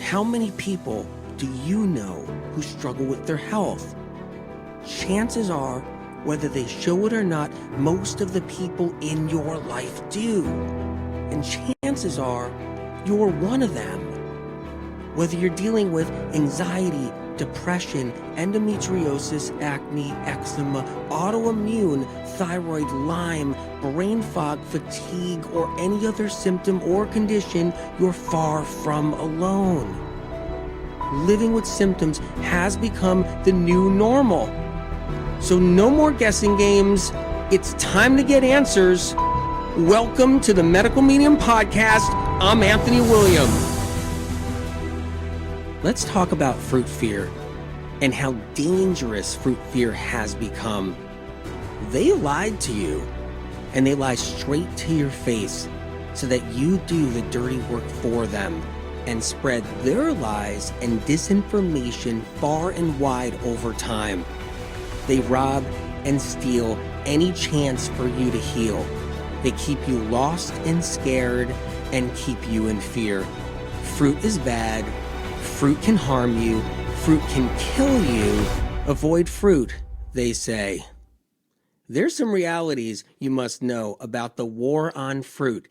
How many people do you know who struggle with their health? Chances are, whether they show it or not, most of the people in your life do. And chances are, you're one of them. Whether you're dealing with anxiety, depression, endometriosis, acne, eczema, autoimmune, thyroid, Lyme, brain fog, fatigue, or any other symptom or condition, you're far from alone. Living with symptoms has become the new normal. So no more guessing games. It's time to get answers. Welcome to the Medical Medium Podcast. I'm Anthony William. Let's talk about fruit fear and how dangerous fruit fear has become. They lied to you, and they lie straight to your face so that you do the dirty work for them and spread their lies and disinformation far and wide over time. They rob and steal any chance for you to heal. They keep you lost and scared and keep you in fear. Fruit is bad. Fruit can harm you. Fruit can kill you. Avoid fruit, they say. There's some realities you must know about the war on fruit.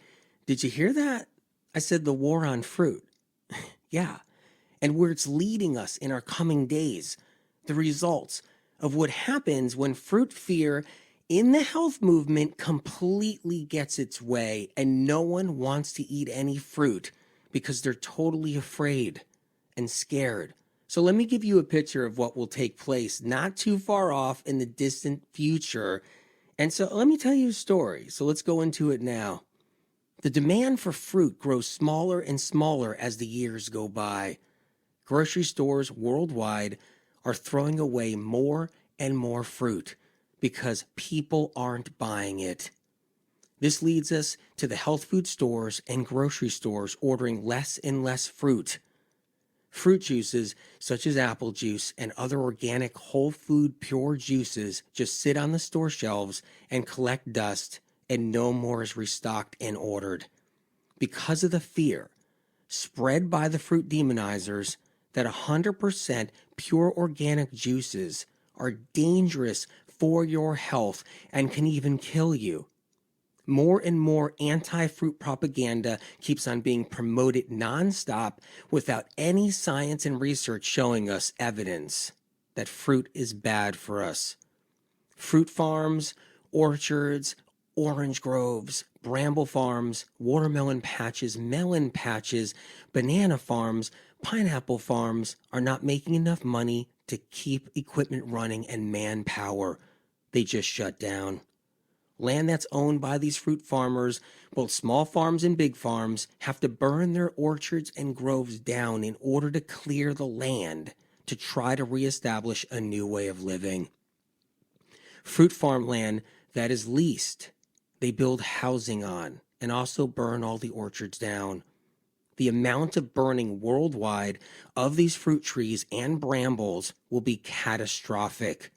Did you hear that? I said the war on fruit. Yeah. And where it's leading us in our coming days. The results of what happens when fruit fear in the health movement completely gets its way and no one wants to eat any fruit because they're totally afraid and scared. So let me give you a picture of what will take place not too far off in the distant future. And so let me tell you a story. So let's go into it now. The demand for fruit grows smaller and smaller as the years go by. Grocery stores worldwide are throwing away more and more fruit because people aren't buying it. This leads us to the health food stores and grocery stores ordering less and less fruit. Fruit juices such as apple juice and other organic whole food pure juices just sit on the store shelves and collect dust, and no more is restocked and ordered because of the fear spread by the fruit demonizers that 100% pure organic juices are dangerous for your health and can even kill you. More and more anti-fruit propaganda keeps on being promoted nonstop without any science and research showing us evidence that fruit is bad for us. Fruit farms, orchards, orange groves, bramble farms, watermelon patches, melon patches, banana farms, pineapple farms are not making enough money to keep equipment running and manpower. They just shut down. Land that's owned by these fruit farmers, both small farms and big farms, have to burn their orchards and groves down in order to clear the land to try to reestablish a new way of living. Fruit farm land that is leased, they build housing on and also burn all the orchards down. The amount of burning worldwide of these fruit trees and brambles will be catastrophic.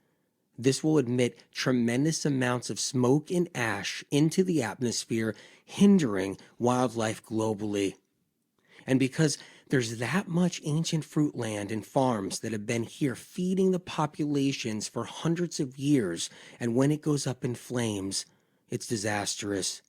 This will emit tremendous amounts of smoke and ash into the atmosphere, hindering wildlife globally. And because there's that much ancient fruit land and farms that have been here feeding the populations for hundreds of years, and when it goes up in flames, it's disastrous.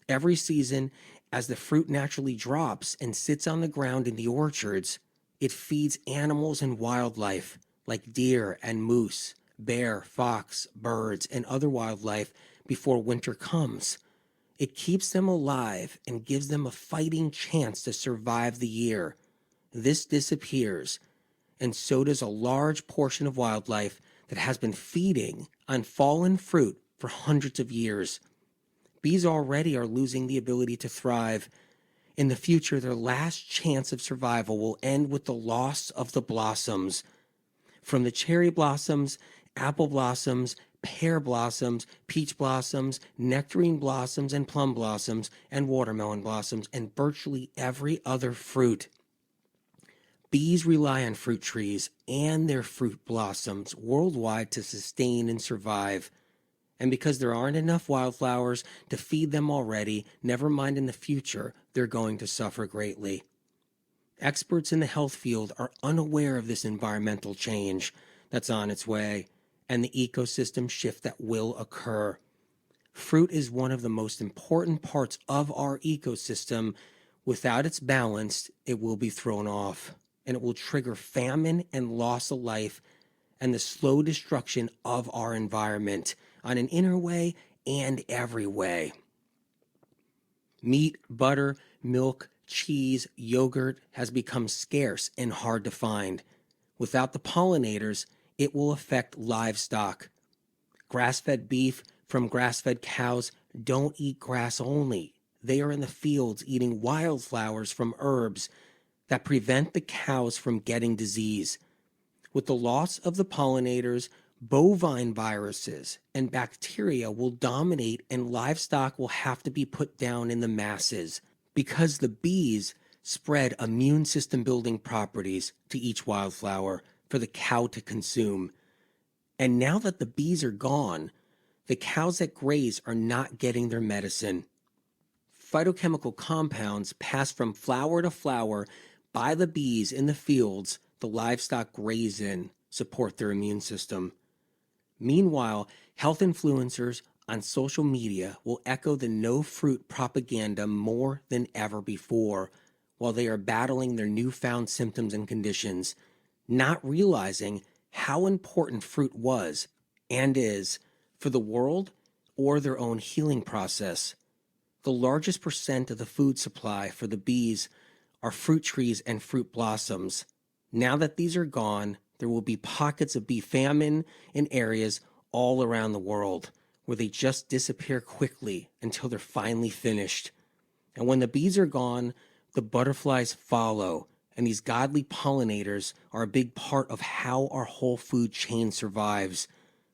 Every season, as the fruit naturally drops and sits on the ground in the orchards, it feeds animals and wildlife like deer and moose, bear, fox, birds, and other wildlife before winter comes. It keeps them alive and gives them a fighting chance to survive the year. This disappears, and so does a large portion of wildlife that has been feeding on fallen fruit for hundreds of years. Bees already are losing the ability to thrive. In the future, their last chance of survival will end with the loss of the blossoms. From the cherry blossoms, apple blossoms, pear blossoms, peach blossoms, nectarine blossoms, and plum blossoms, and watermelon blossoms, and virtually every other fruit. Bees rely on fruit trees and their fruit blossoms worldwide to sustain and survive. And because there aren't enough wildflowers to feed them already, never mind in the future, they're going to suffer greatly. Experts in the health field are unaware of this environmental change that's on its way and the ecosystem shift that will occur. Fruit is one of the most important parts of our ecosystem. Without its balance, it will be thrown off, and it will trigger famine and loss of life and the slow destruction of our environment on an inner way and every way. Meat, butter, milk, cheese, yogurt has become scarce and hard to find. Without the pollinators, it will affect livestock. Grass-fed beef from grass-fed cows don't eat grass only. They are in the fields eating wildflowers from herbs that prevent the cows from getting disease. With the loss of the pollinators, bovine viruses and bacteria will dominate and livestock will have to be put down in the masses because the bees spread immune system building properties to each wildflower for the cow to consume. And now that the bees are gone, the cows that graze are not getting their medicine. Phytochemical compounds pass from flower to flower by the bees in the fields the livestock graze in, support their immune system. Meanwhile, health influencers on social media will echo the no fruit propaganda more than ever before while they are battling their newfound symptoms and conditions, not realizing how important fruit was and is for the world or their own healing process. The largest percent of the food supply for the bees are fruit trees and fruit blossoms. Now that these are gone, there will be pockets of bee famine in areas all around the world where they just disappear quickly until they're finally finished. And when the bees are gone, the butterflies follow, and these godly pollinators are a big part of how our whole food chain survives.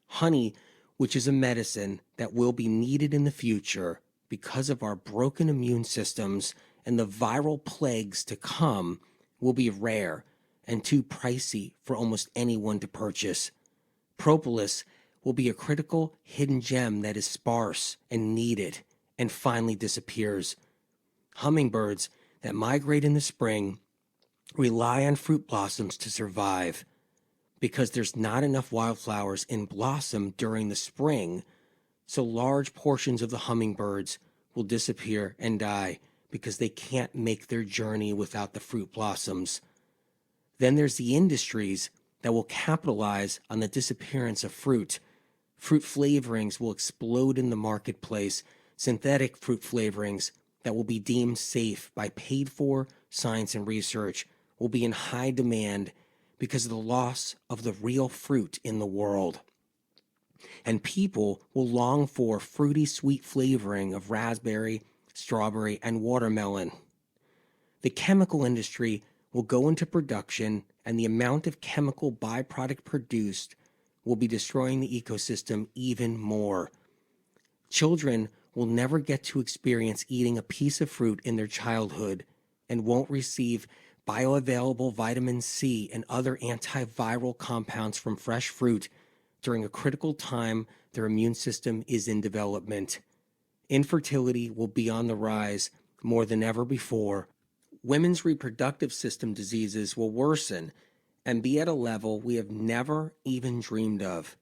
Honey, which is a medicine that will be needed in the future because of our broken immune systems and the viral plagues to come, will be rare and too pricey for almost anyone to purchase. Propolis will be a critical hidden gem that is sparse and needed and finally disappears. Hummingbirds that migrate in the spring rely on fruit blossoms to survive. Because there's not enough wildflowers in blossom during the spring, so large portions of the hummingbirds will disappear and die because they can't make their journey without the fruit blossoms. Then there's the industries that will capitalize on the disappearance of fruit. Fruit flavorings will explode in the marketplace, synthetic fruit flavorings that will be deemed safe by paid-for science and research will be in high demand because of the loss of the real fruit in the world. And people will long for fruity sweet flavoring of raspberry, strawberry, and watermelon. The chemical industry will go into production, and the amount of chemical byproduct produced will be destroying the ecosystem even more. Children will never get to experience eating a piece of fruit in their childhood and won't receive bioavailable vitamin C and other antiviral compounds from fresh fruit during a critical time their immune system is in development. Infertility will be on the rise more than ever before. Women's reproductive system diseases will worsen and be at a level we have never even dreamed of.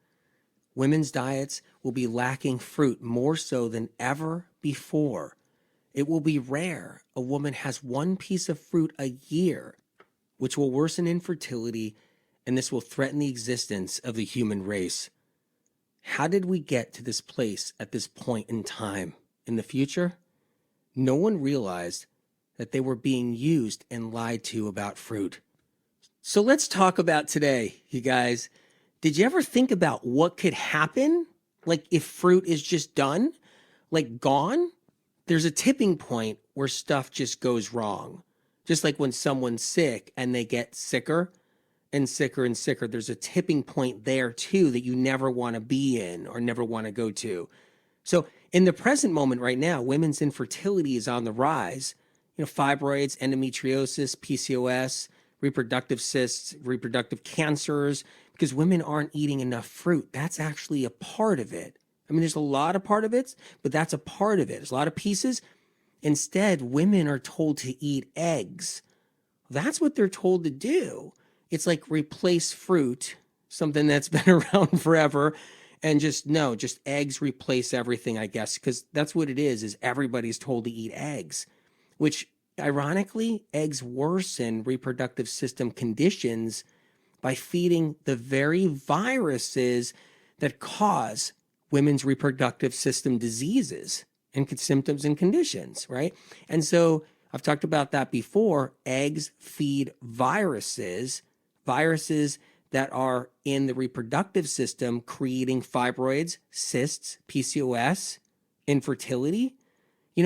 Women's diets will be lacking fruit more so than ever before. It will be rare a woman has one piece of fruit a year, which will worsen infertility, and this will threaten the existence of the human race. How did we get to this place at this point in time? In the future, no one realized that they were being used and lied to about fruit. So let's talk about today, you guys. Did you ever think about what could happen? Like if fruit is just done, like gone? There's a tipping point where stuff just goes wrong. Just like when someone's sick and they get sicker and sicker and sicker, there's a tipping point there too that you never want to be in or never want to go to. So in the present moment right now, women's infertility is on the rise. Fibroids, endometriosis, PCOS, reproductive cysts, reproductive cancers, because women aren't eating enough fruit. That's actually a part of it. I mean, there's a lot of part of it, but that's a part of it. There's a lot of pieces. Instead, women are told to eat eggs. that's what they're told to do. It's like replace fruit, something that's been around forever, and just eggs replace everything, I guess, because that's what it is everybody's told to eat eggs, which ironically, eggs worsen reproductive system conditions by feeding the very viruses that cause women's reproductive system diseases and symptoms and conditions, right? And so I've talked about that before. Eggs feed viruses that are in the reproductive system, creating fibroids, cysts, PCOS, infertility.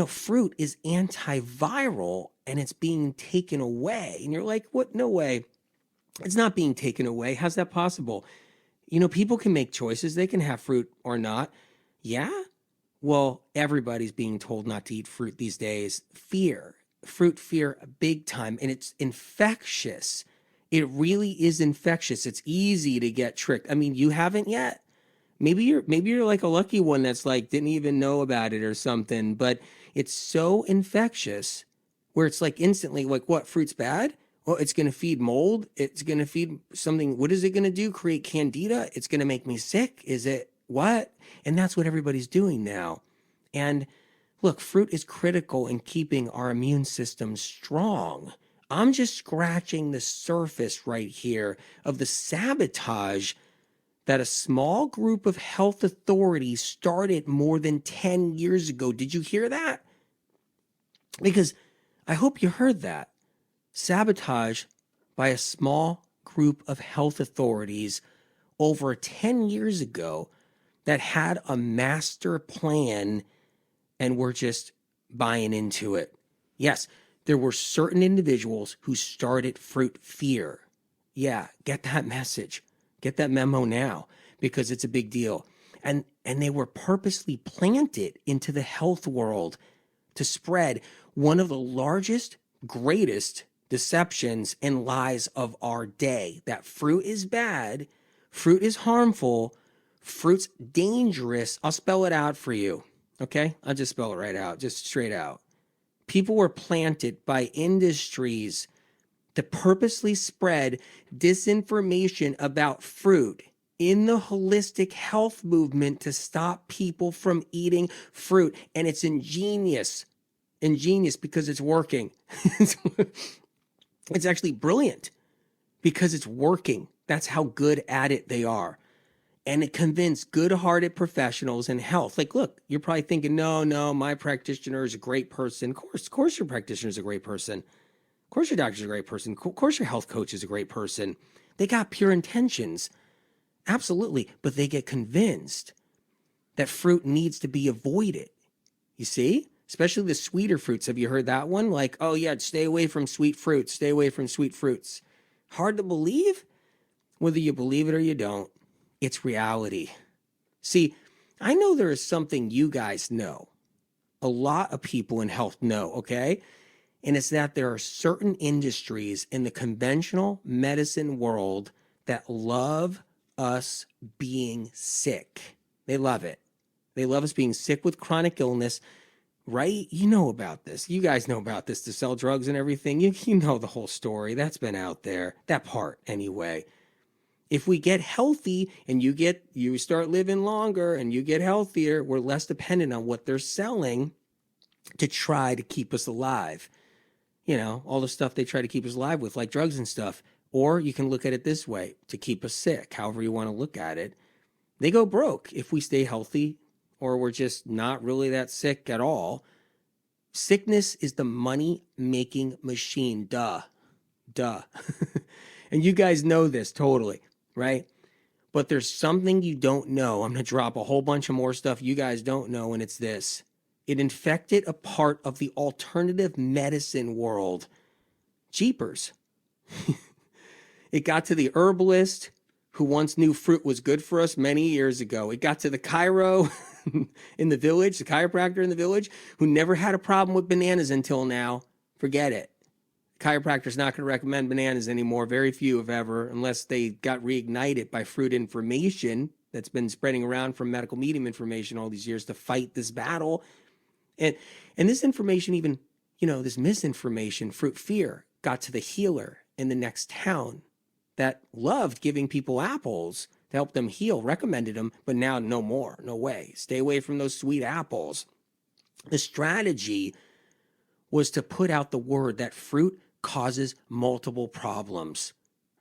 Fruit is antiviral and it's being taken away. And you're like, what? No way. It's not being taken away. How's that possible? People can make choices. They can have fruit or not. Yeah. Well, everybody's being told not to eat fruit these days. Fruit fear, big time. And it's infectious. It really is infectious. It's easy to get tricked. I mean, you haven't yet. Maybe you're like a lucky one that's like didn't even know about it or something, but it's so infectious where it's like instantly like, what, fruit's bad? Well, it's going to feed mold. It's going to feed something. What is it going to do? Create candida? It's going to make me sick. Is it what? And that's what everybody's doing now. And look, fruit is critical in keeping our immune system strong. I'm just scratching the surface right here of the sabotage that a small group of health authorities started more than 10 years ago. Did you hear that? Because I hope you heard that. Sabotage by a small group of health authorities over 10 years ago that had a master plan and were just buying into it. Yes, there were certain individuals who started fruit fear. Yeah, get that message. Get that memo now because it's a big deal. And they were purposely planted into the health world to spread one of the largest, greatest deceptions and lies of our day, that fruit is bad, fruit is harmful, fruit's dangerous. I'll spell it out for you. Okay? I'll just spell it right out, just straight out. People were planted by industries to purposely spread disinformation about fruit in the holistic health movement to stop people from eating fruit. And it's ingenious because it's working. It's actually brilliant because it's working. That's how good at it they are. And it convinced good-hearted professionals in health. Like, look, you're probably thinking, no, my practitioner is a great person. Of course your practitioner is a great person. Of course your doctor's a great person. Of course your health coach is a great person. They got pure intentions. Absolutely. But they get convinced that fruit needs to be avoided. You see? Especially the sweeter fruits. Have you heard that one? Like, oh yeah, stay away from sweet fruits. Stay away from sweet fruits. Hard to believe? Whether you believe it or you don't, it's reality. See, I know there is something you guys know. A lot of people in health know, okay? And it's that there are certain industries in the conventional medicine world that love us being sick. They love it. They love us being sick with chronic illness, right? You know about this. You guys know about this to sell drugs and everything. You know the whole story. That's been out there. That part, anyway. If we get healthy and you start living longer and you get healthier, we're less dependent on what they're selling to try to keep us alive. All the stuff they try to keep us alive with, like drugs and stuff. Or you can look at it this way, to keep us sick, however you want to look at it. They go broke if we stay healthy or we're just not really that sick at all. Sickness is the money-making machine. Duh. And you guys know this totally, right? But there's something you don't know. I'm going to drop a whole bunch of more stuff you guys don't know, and it's this. It infected a part of the alternative medicine world. Jeepers. It got to the herbalist who once knew fruit was good for us many years ago. It got to the chiro in the village, the chiropractor in the village, who never had a problem with bananas until now. Forget it. Chiropractor's not going to recommend bananas anymore. Very few, if ever, unless they got reignited by fruit information that's been spreading around from medical medium information all these years to fight this battle. And this information even, this misinformation, fruit fear, got to the healer in the next town that loved giving people apples to help them heal, recommended them, but now no more, no way. Stay away from those sweet apples. The strategy was to put out the word that fruit causes multiple problems,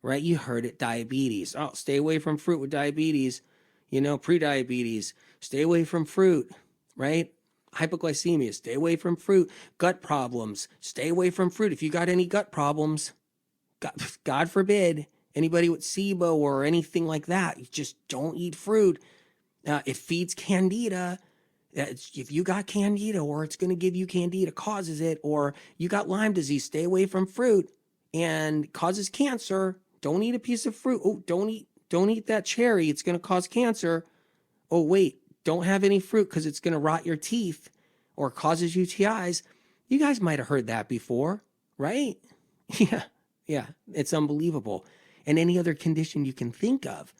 right? You heard it, diabetes. Oh, stay away from fruit with diabetes, pre-diabetes. Stay away from fruit, right? Hypoglycemia, stay away from fruit. Gut problems, stay away from fruit. If you got any gut problems, God forbid, anybody with SIBO or anything like that, you just don't eat fruit. It feeds candida. If you got candida, or it's going to give you candida, causes it, or you got Lyme disease, stay away from fruit and causes cancer. Don't eat a piece of fruit. Oh, don't eat that cherry. It's going to cause cancer. Oh, wait, don't have any fruit because it's going to rot your teeth or causes UTIs. You guys might have heard that before, right? Yeah, it's unbelievable. And any other condition you can think of.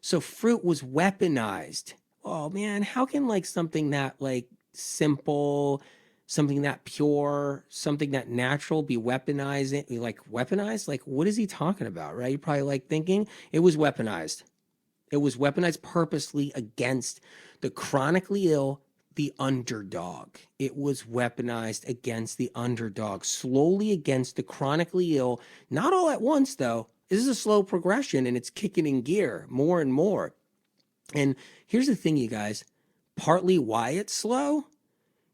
So fruit was weaponized. Oh man, how can like something that like simple, something that pure, something that natural be weaponized? Like what is he talking about, right? You're probably like thinking it was weaponized. It was weaponized purposely against the chronically ill, the underdog. It was weaponized against the underdog, slowly against the chronically ill, not all at once though. This is a slow progression and it's kicking in gear more and more. And here's the thing, you guys, partly why it's slow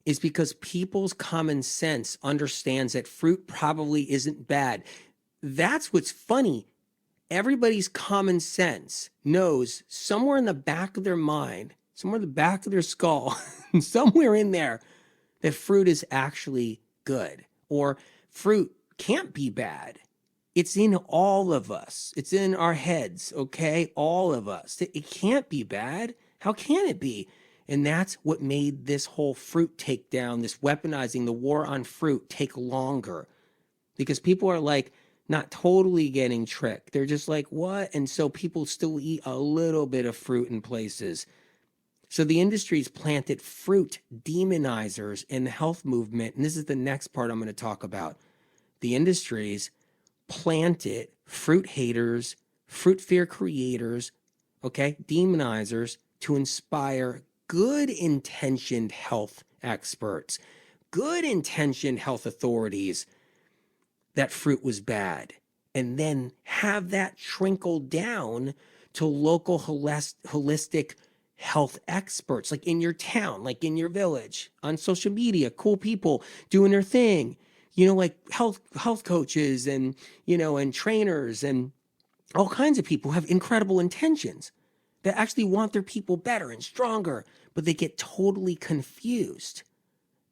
is because people's common sense understands that fruit probably isn't bad. That's what's funny. Everybody's common sense knows somewhere in the back of their mind, somewhere in the back of their skull, somewhere in there, that fruit is actually good or fruit can't be bad. It's in all of us. It's in our heads, okay? All of us. It can't be bad. How can it be? And that's what made this whole fruit takedown, this weaponizing, the war on fruit take longer. Because people are like not totally getting tricked. They're just like, what? And so people still eat a little bit of fruit in places. So the industry's planted fruit demonizers in the health movement. And this is the next part I'm going to talk about. The industries planted fruit haters, fruit fear creators, okay, demonizers to inspire good intentioned health experts, good intentioned health authorities that fruit was bad, and then have that trickle down to local holistic health experts, like in your town, like in your village, on social media, cool people doing their thing. Like health coaches and, and trainers and all kinds of people have incredible intentions that actually want their people better and stronger, but they get totally confused.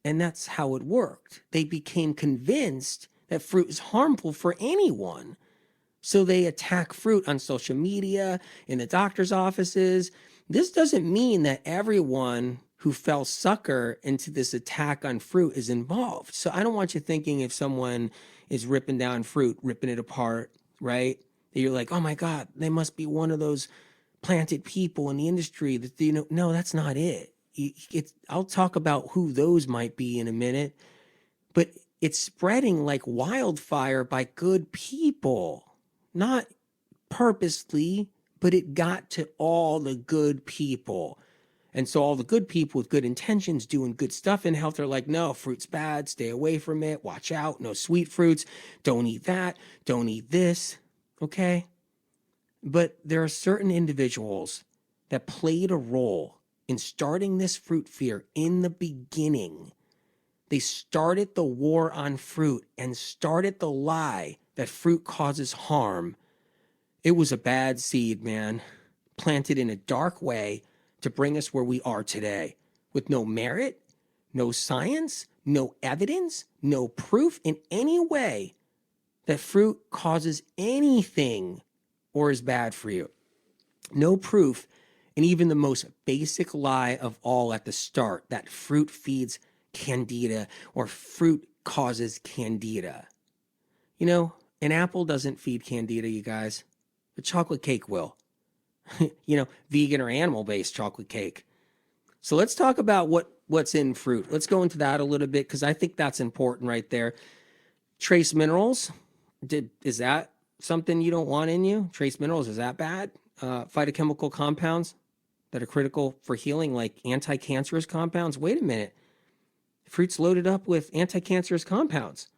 And that's how it worked. They became convinced that fruit is harmful for anyone. So they attack fruit on social media, in the doctor's offices. This doesn't mean that everyone who fell sucker into this attack on fruit is involved. So I don't want you thinking if someone is ripping down fruit, ripping it apart, right? That you're like, oh my God, they must be one of those planted people in the industry that, no, that's not it. I'll talk about who those might be in a minute, but it's spreading like wildfire by good people, not purposely, but it got to all the good people. And so all the good people with good intentions doing good stuff in health are like, no, fruit's bad. Stay away from it. Watch out. No sweet fruits. Don't eat that. Don't eat this. Okay. But there are certain individuals that played a role in starting this fruit fear in the beginning. They started the war on fruit and started the lie that fruit causes harm. It was a bad seed, man, planted in a dark way to bring us where we are today, with no merit, no science, no evidence, no proof in any way that fruit causes anything or is bad for you. No proof, and even the most basic lie of all at the start, that fruit feeds candida or fruit causes candida. An apple doesn't feed candida, you guys, but chocolate cake will. Vegan or animal-based chocolate cake. So let's talk about what's in fruit. Let's go into that a little bit because I think that's important right there. Trace minerals, Is that something you don't want in you? Trace minerals, is that bad? Phytochemical compounds that are critical for healing, like anti-cancerous compounds. Wait a minute. Fruit's loaded up with anti-cancerous compounds.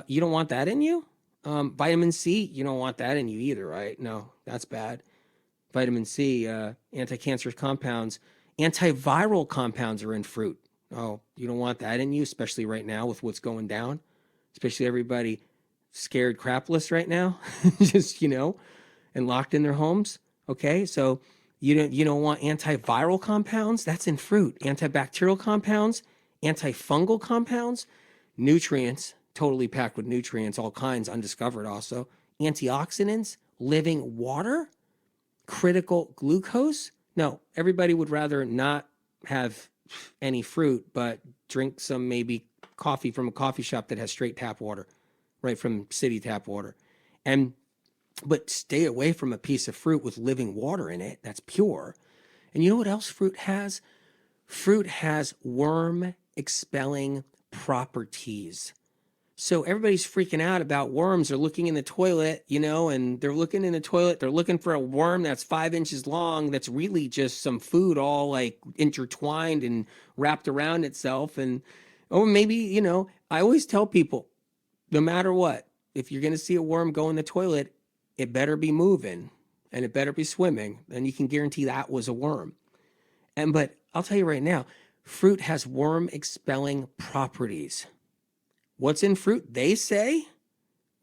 You don't want that in you? Vitamin C, you don't want that in you either, right? No, that's bad. Vitamin C, anti-cancerous compounds, antiviral compounds are in fruit. Oh, you don't want that in you, especially right now with what's going down, especially everybody scared crapless right now, just, and locked in their homes. Okay, so you don't want antiviral compounds. That's in fruit. Antibacterial compounds, antifungal compounds, nutrients, totally packed with nutrients, all kinds, undiscovered also. Antioxidants, living water, critical glucose. No, everybody would rather not have any fruit, but drink some maybe coffee from a coffee shop that has straight tap water, right from city tap water. But stay away from a piece of fruit with living water in it that's pure. And you know what else fruit has? Fruit has worm expelling properties. So everybody's freaking out about worms. They're looking in the toilet, and they're looking in the toilet. They're looking for a worm that's 5 inches long. That's really just some food all like intertwined and wrapped around itself. And, maybe, I always tell people, no matter what, if you're going to see a worm go in the toilet, it better be moving and it better be swimming. And you can guarantee that was a worm. But I'll tell you right now, fruit has worm expelling properties. What's in fruit? They say,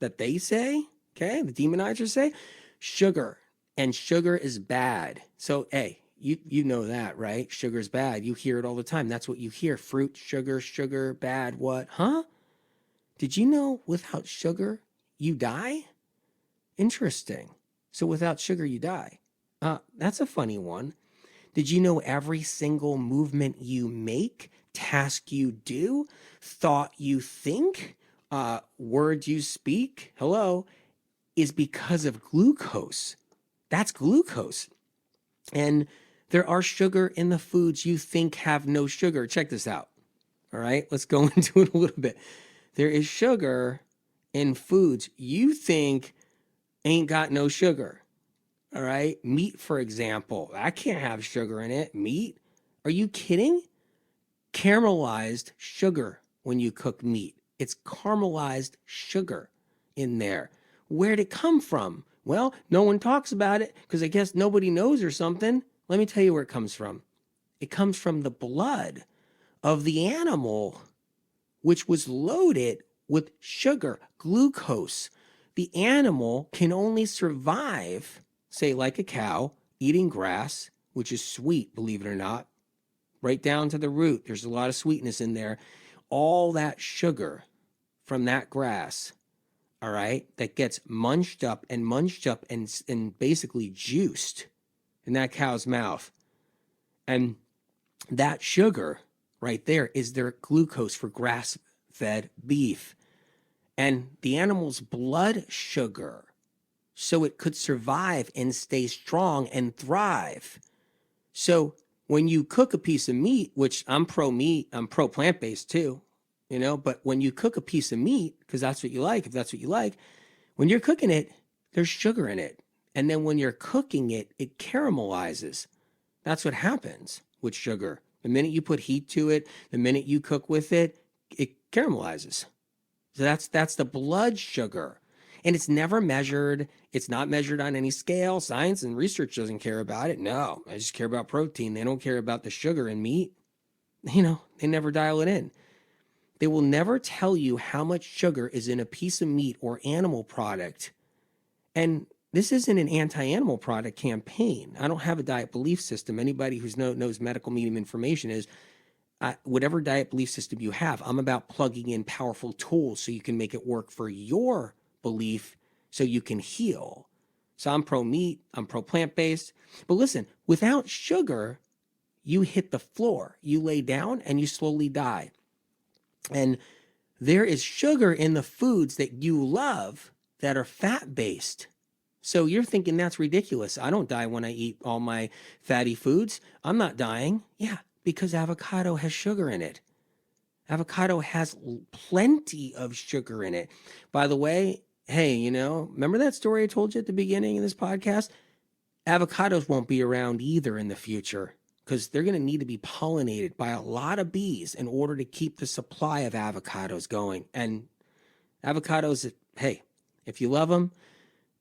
okay, the demonizers say, sugar. And sugar is bad. So, hey, you know that, right? Sugar's bad. You hear it all the time. That's what you hear. Fruit, sugar, bad, what? Huh? Did you know without sugar, you die? Interesting. So without sugar, you die. That's a funny one. Did you know every single movement you make, task you do, thought you think, word you speak, is because of glucose? That's glucose. And there are sugar in the foods you think have no sugar. Check this out. All right, let's go into it a little bit. There is sugar in foods you think ain't got no sugar. All right. Meat, for example, that can't have sugar in it. Meat? Are you kidding? Caramelized sugar when you cook meat. It's caramelized sugar in there. Where'd it come from? Well, no one talks about it because I guess nobody knows or something. Let me tell you where it comes from. It comes from the blood of the animal, which was loaded with sugar, glucose. The animal can only survive, say like a cow, eating grass, which is sweet, believe it or not, right down to the root. There's a lot of sweetness in there. All that sugar from that grass, all right, that gets munched up and basically juiced in that cow's mouth. And that sugar right there is their glucose for grass-fed beef. And the animal's blood sugar, so it could survive and stay strong and thrive. So when you cook a piece of meat, which I'm pro meat, I'm pro plant-based too, but when you cook a piece of meat, because that's what you like, if that's what you like, when you're cooking it, there's sugar in it. And then when you're cooking it, it caramelizes. That's what happens with sugar. The minute you put heat to it, the minute you cook with it, it caramelizes. So that's the blood sugar. And it's never measured. It's not measured on any scale. Science and research doesn't care about it. No, I just care about protein. They don't care about the sugar in meat. They never dial it in. They will never tell you how much sugar is in a piece of meat or animal product. And this isn't an anti-animal product campaign. I don't have a diet belief system. Anybody who knows medical medium information is, whatever diet belief system you have, I'm about plugging in powerful tools so you can make it work for your belief so you can heal. So I'm pro meat, I'm pro plant-based. But listen, without sugar, you hit the floor. You lay down and you slowly die. And there is sugar in the foods that you love that are fat-based. So you're thinking that's ridiculous. I don't die when I eat all my fatty foods. I'm not dying. Yeah, because avocado has sugar in it. Avocado has plenty of sugar in it. By the way, Hey, remember that story I told you at the beginning of this podcast? Avocados won't be around either in the future because they're going to need to be pollinated by a lot of bees in order to keep the supply of avocados going. And avocados, hey, if you love them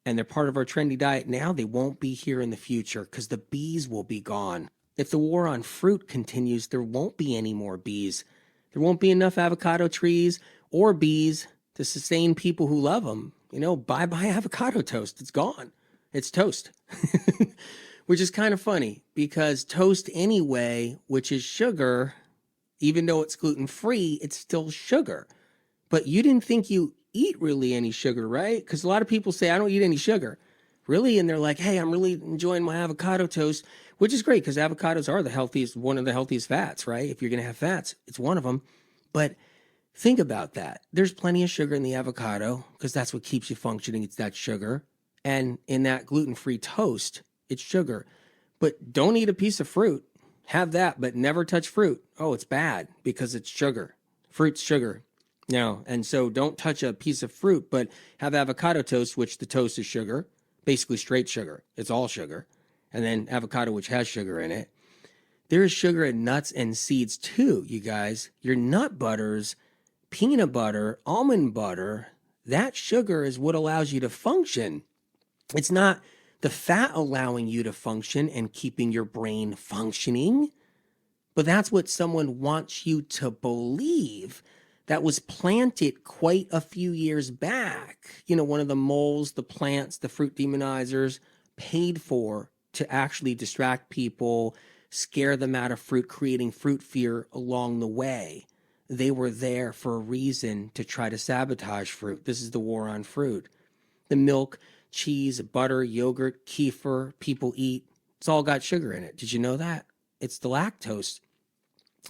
and they're part of our trendy diet now, they won't be here in the future because the bees will be gone. If the war on fruit continues, there won't be any more bees. There won't be enough avocado trees or bees to sustain people who love them. Bye bye avocado toast. It's gone. It's toast. Which is kind of funny because toast anyway, which is sugar, even though it's gluten free, it's still sugar. But you didn't think you eat really any sugar, right? Because a lot of people say, I don't eat any sugar. Really? And they're like, hey, I'm really enjoying my avocado toast, which is great because avocados are one of the healthiest fats, right? If you're going to have fats, it's one of them. But think about that. There's plenty of sugar in the avocado because that's what keeps you functioning. It's that sugar. And in that gluten-free toast, it's sugar. But don't eat a piece of fruit. Have that, but never touch fruit. Oh, it's bad because it's sugar. Fruit's sugar. No, and so don't touch a piece of fruit, but have avocado toast, which the toast is sugar, basically straight sugar. It's all sugar. And then avocado, which has sugar in it. There is sugar in nuts and seeds too, you guys. Your nut butters, peanut butter, almond butter, that sugar is what allows you to function. It's not the fat allowing you to function and keeping your brain functioning, but that's what someone wants you to believe that was planted quite a few years back. One of the moles, the plants, the fruit demonizers paid for to actually distract people, scare them out of fruit, creating fruit fear along the way. They were there for a reason to try to sabotage fruit. This is the war on fruit. The milk, cheese, butter, yogurt, kefir people eat, it's all got sugar in it. Did you know that? It's the lactose.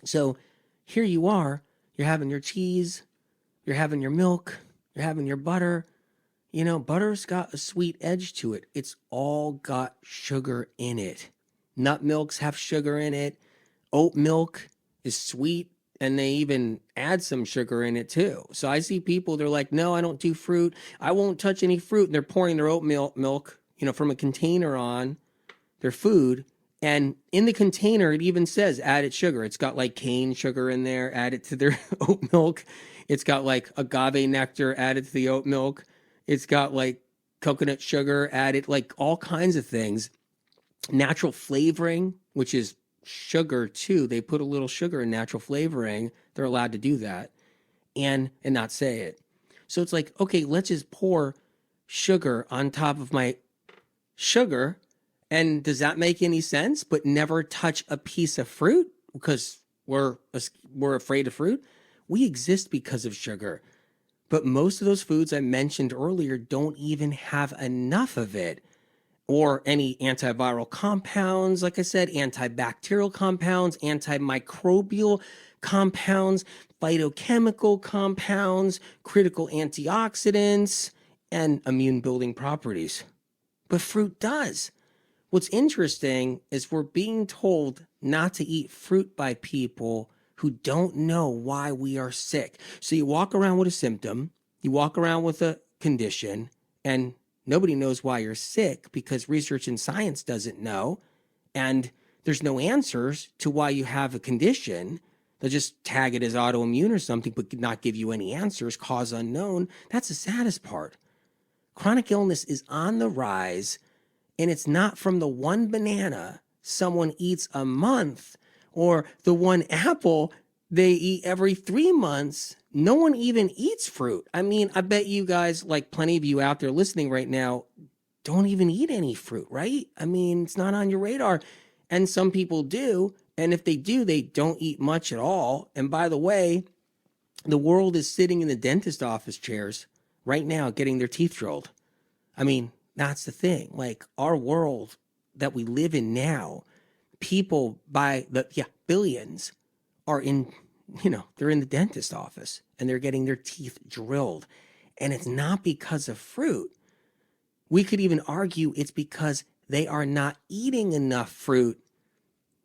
So here you are, you're having your cheese, you're having your milk, you're having your butter. Butter's got a sweet edge to it. It's all got sugar in it. Nut milks have sugar in it. Oat milk is sweet, and they even add some sugar in it too. So I see people, they're like, no, I don't do fruit. I won't touch any fruit. And they're pouring their oat milk, from a container on their food. And in the container, it even says added sugar. It's got like cane sugar in there added to their oat milk. It's got like agave nectar added to the oat milk. It's got like coconut sugar added, like all kinds of things. Natural flavoring, which is sugar too. They put a little sugar in natural flavoring. They're allowed to do that and not say it. So it's like, okay, let's just pour sugar on top of my sugar. And does that make any sense? But never touch a piece of fruit because we're afraid of fruit. We exist because of sugar. But most of those foods I mentioned earlier don't even have enough of it. Or any antiviral compounds, like I said, antibacterial compounds, antimicrobial compounds, phytochemical compounds, critical antioxidants, and immune building properties. But fruit does. What's interesting is we're being told not to eat fruit by people who don't know why we are sick. So you walk around with a symptom, you walk around with a condition, and nobody knows why you're sick because research and science doesn't know. And there's no answers to why you have a condition. They'll just tag it as autoimmune or something, but not give you any answers, cause unknown. That's the saddest part. Chronic illness is on the rise, and it's not from the one banana someone eats a month or the one apple they eat every 3 months. No one even eats fruit. I mean, I bet you guys, like plenty of you out there listening right now, don't even eat any fruit, right? I mean, it's not on your radar. And some people do. And if they do, they don't eat much at all. And by the way, the world is sitting in the dentist office chairs right now getting their teeth drilled. I mean, that's the thing. Like our world that we live in now, people by the billions are in, they're in the dentist office and they're getting their teeth drilled. And it's not because of fruit. We could even argue it's because they are not eating enough fruit.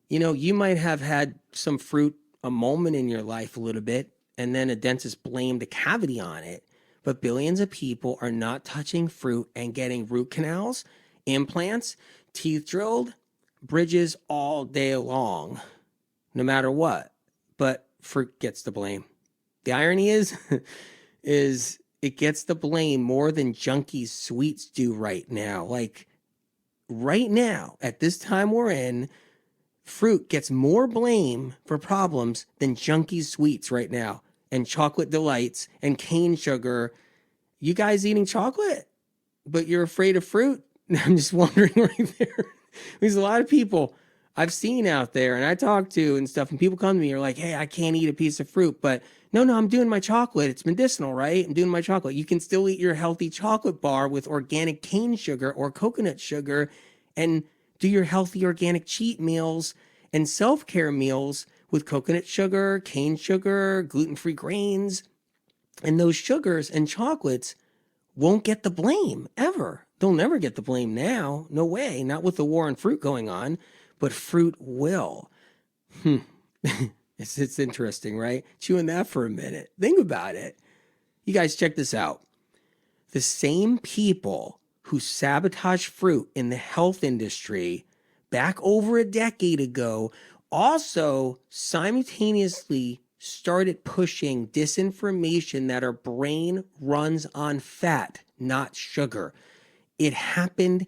You might have had some fruit a moment in your life a little bit, and then a dentist blamed a cavity on it. but billions of people are not touching fruit and getting root canals, implants, teeth drilled, bridges all day long, no matter what. But fruit gets the blame. The irony is, is it gets the blame more than junkie sweets do right now. Like right now, at this time we're in, fruit gets more blame for problems than junkie sweets right now, and chocolate delights and cane sugar. You guys eating chocolate, but you're afraid of fruit? I'm just wondering right there. There's a lot of people I've seen out there and I talk to and stuff, and people come to me and are like, hey, I can't eat a piece of fruit, but no, I'm doing my chocolate. It's medicinal, right? I'm doing my chocolate. You can still eat your healthy chocolate bar with organic cane sugar or coconut sugar, and do your healthy organic cheat meals and self-care meals with coconut sugar, cane sugar, gluten-free grains. And those sugars and chocolates won't get the blame ever. They'll never get the blame now. No way. Not with the war on fruit going on, but fruit will. It's interesting, right? Chewing that for a minute. Think about it. You guys check this out. The same people who sabotage fruit in the health industry back over a decade ago also simultaneously started pushing disinformation that our brain runs on fat, not sugar. It happened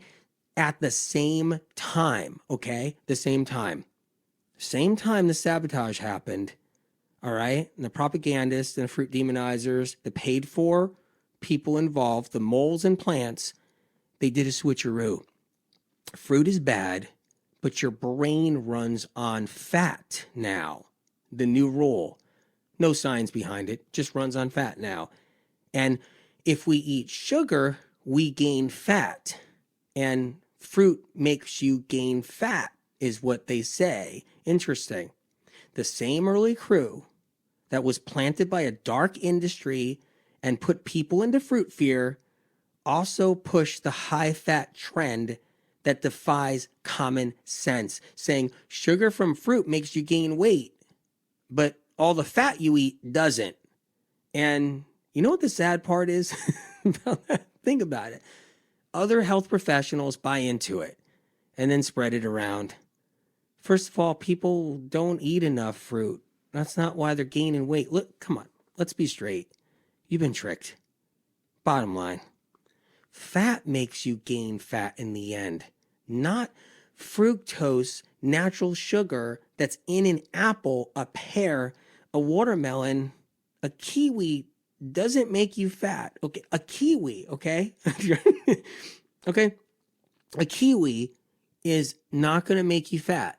at the same time, okay? The same time. Same time the sabotage happened, all right? And the propagandists and the fruit demonizers, the paid for people involved, the moles and plants, they did a switcheroo. Fruit is bad, but your brain runs on fat now. The new rule. No science behind it, just runs on fat now. And if we eat sugar, we gain fat. And fruit makes you gain fat, is what they say. Interesting. The same early crew that was planted by a dark industry and put people into fruit fear also pushed the high-fat trend that defies common sense, saying sugar from fruit makes you gain weight, but all the fat you eat doesn't. And you know what the sad part is about that? Think about it. Other health professionals buy into it and then spread it around. First of all, people don't eat enough fruit. That's not why they're gaining weight. Look, come on, let's be straight. You've been tricked. Bottom line, fat makes you gain fat in the end, not fructose, natural sugar that's in an apple, a pear, a watermelon, a kiwi doesn't make you fat. Okay, a kiwi, okay? Okay, a kiwi is not going to make you fat.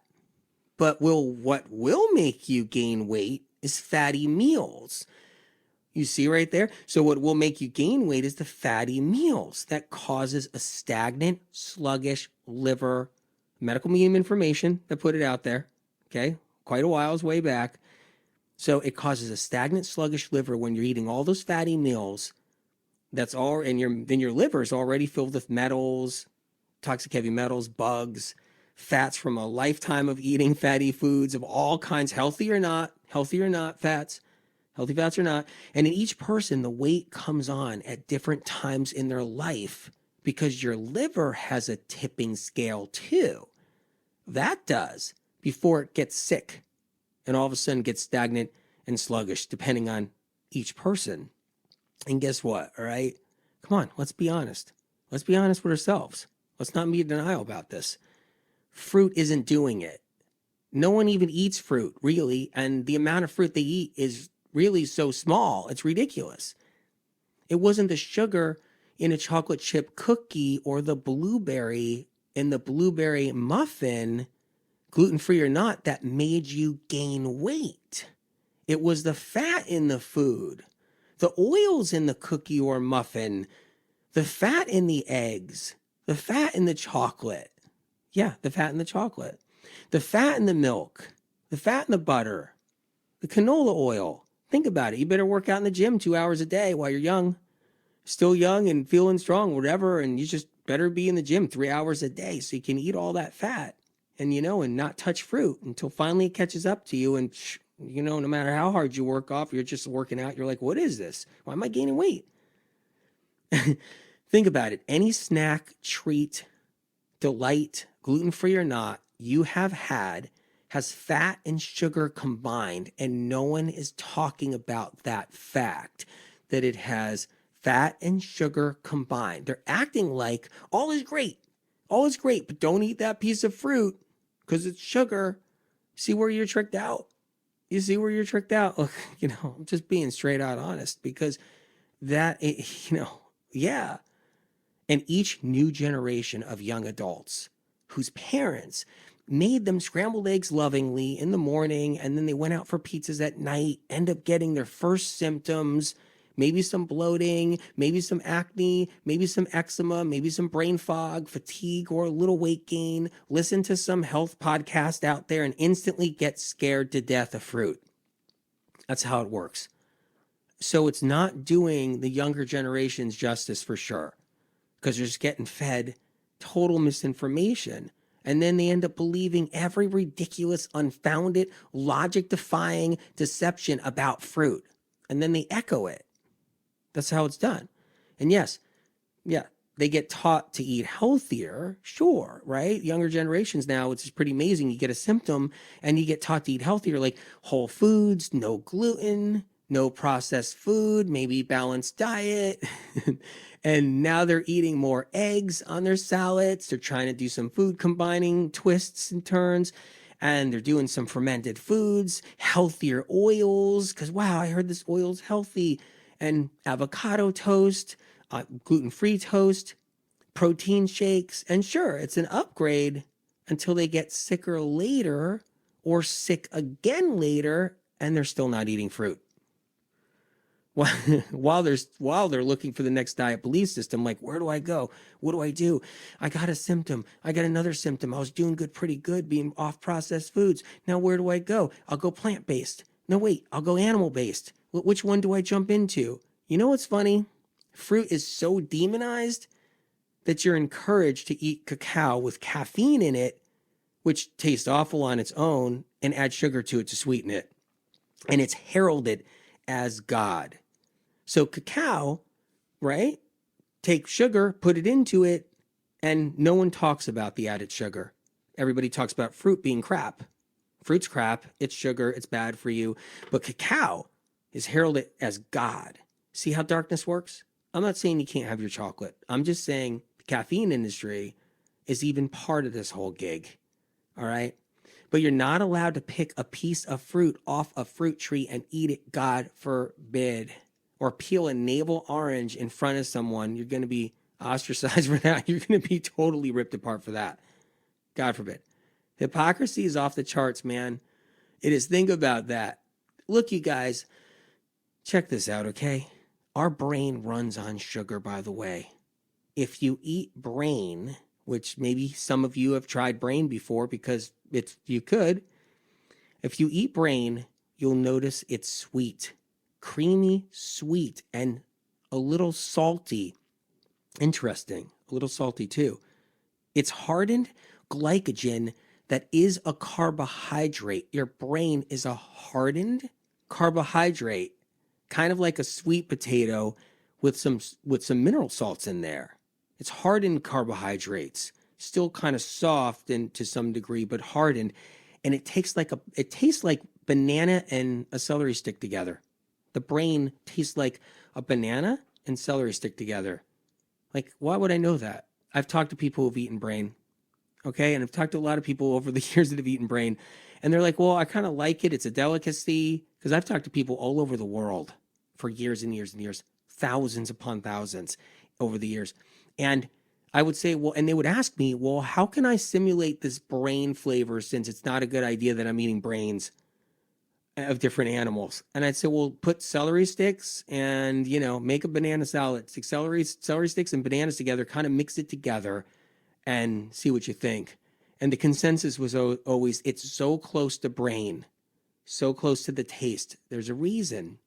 But what will make you gain weight is fatty meals. You see right there? So what will make you gain weight is the fatty meals that causes a stagnant, sluggish liver. Medical Medium information that put it out there, okay? Quite a while, it's way back. So it causes a stagnant, sluggish liver when you're eating all those fatty meals. That's all, and then your liver is already filled with metals, toxic heavy metals, bugs, fats from a lifetime of eating fatty foods of all kinds, healthy or not, fats, healthy fats or not. And in each person, the weight comes on at different times in their life because your liver has a tipping scale too. That does, before it gets sick and all of a sudden gets stagnant and sluggish, depending on each person. And guess what? All right. Come on. Let's be honest. Let's be honest with ourselves. Let's not be in denial about this. Fruit isn't doing it. No one even eats fruit, really. And the amount of fruit they eat is really so small. It's ridiculous. It wasn't the sugar in a chocolate chip cookie or the blueberry in the blueberry muffin, gluten-free or not, that made you gain weight. It was the fat in the food, the oils in the cookie or muffin, the fat in the eggs, the fat in the chocolate. Yeah, the fat in the chocolate, the fat in the milk, the fat in the butter, the canola oil. Think about it. You better work out in the gym 2 hours a day while you're young, still young and feeling strong, whatever. And you just better be in the gym 3 hours a day so you can eat all that fat and, and not touch fruit until finally it catches up to you. And, no matter how hard you work off, you're just working out. You're like, what is this? Why am I gaining weight? Think about it. Any snack, treat, delight, gluten-free or not, you have had has fat and sugar combined, and no one is talking about that fact that it has fat and sugar combined. They're acting like all is great. All is great, but don't eat that piece of fruit because it's sugar. See where you're tricked out? You see where you're tricked out? Look, I'm just being straight out honest because yeah. And each new generation of young adults whose parents made them scrambled eggs lovingly in the morning, and then they went out for pizzas at night, end up getting their first symptoms, maybe some bloating, maybe some acne, maybe some eczema, maybe some brain fog, fatigue, or a little weight gain, listen to some health podcast out there and instantly get scared to death of fruit. That's how it works. So it's not doing the younger generations justice for sure, because they're just getting fed total misinformation. And then they end up believing every ridiculous, unfounded, logic-defying deception about fruit. And then they echo it. That's how it's done. And yes, yeah, they get taught to eat healthier, sure, right? Younger generations now, it's pretty amazing. You get a symptom and you get taught to eat healthier, like whole foods, no gluten, no processed food, maybe balanced diet. And now they're eating more eggs on their salads. They're trying to do some food combining twists and turns. And they're doing some fermented foods, healthier oils, because wow, I heard this oil's healthy. And avocado toast, gluten-free toast, protein shakes. And sure, it's an upgrade until they get sicker later or sick again later, and they're still not eating fruit. While they're looking for the next diet belief system, like, where do I go? What do I do? I got a symptom. I got another symptom. I was doing pretty good being off processed foods. Now where do I go? I'll go plant-based. No, wait, I'll go animal-based. Which one do I jump into? You know what's funny? Fruit is so demonized that you're encouraged to eat cacao with caffeine in it, which tastes awful on its own, and add sugar to it to sweeten it. And it's heralded as God. So cacao, right? Take sugar, put it into it, and no one talks about the added sugar. Everybody talks about fruit being crap. Fruit's crap, it's sugar, it's bad for you. But cacao is heralded as God. See how darkness works? I'm not saying you can't have your chocolate. I'm just saying the caffeine industry is even part of this whole gig. All right? But you're not allowed to pick a piece of fruit off a fruit tree and eat it, God forbid. Or peel a navel orange in front of someone. You're going to be ostracized for that. You're going to be totally ripped apart for that. God forbid. Hypocrisy is off the charts, man. It is. Think about that. Look, you guys, check this out, okay? Our brain runs on sugar, by the way. If you eat brain, which maybe some of you have tried brain before because you could. If you eat brain, you'll notice it's sweet, creamy, sweet, and a little salty. Interesting, a little salty too. It's hardened glycogen that is a carbohydrate. Your brain is a hardened carbohydrate, kind of like a sweet potato with some mineral salts in there. It's hardened carbohydrates, still kind of soft and to some degree, but hardened. And it tastes like banana and a celery stick together. The brain tastes like a banana and celery stick together. Like, why would I know that? I've talked to people who've eaten brain, okay? And I've talked to a lot of people over the years that have eaten brain. And they're like, well, I kind of like it. It's a delicacy. Because I've talked to people all over the world for years and years and years, thousands upon thousands over the years. And I would say, well, and they would ask me, well, how can I simulate this brain flavor since it's not a good idea that I'm eating brains of different animals? And I'd say, well, put celery sticks and, make a banana salad. Stick celery sticks and bananas together, kind of mix it together and see what you think. And the consensus was always, it's so close to brain, so close to the taste. There's a reason.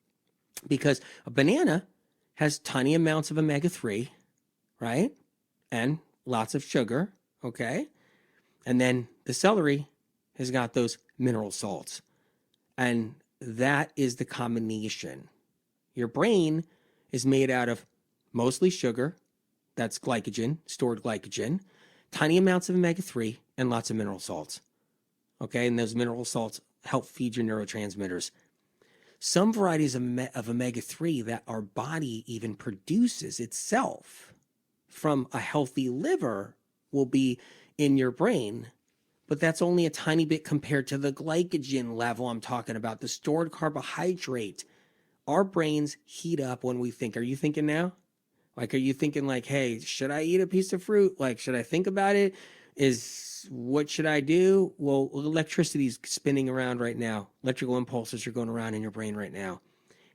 Because a banana has tiny amounts of omega-3, right? And lots of sugar, okay? And then the celery has got those mineral salts. And that is the combination. Your brain is made out of mostly sugar, that's glycogen, stored glycogen, tiny amounts of omega-3, and lots of mineral salts. Okay, and those mineral salts help feed your neurotransmitters. Some varieties of omega-3 that our body even produces itself from a healthy liver will be in your brain, but that's only a tiny bit compared to the glycogen level I'm talking about, the stored carbohydrate. Our brains heat up when we think. Are you thinking now? Like, are you thinking like, hey, should I eat a piece of fruit? Like, should I think about it? What should I do? Well, electricity is spinning around right now. Electrical impulses are going around in your brain right now.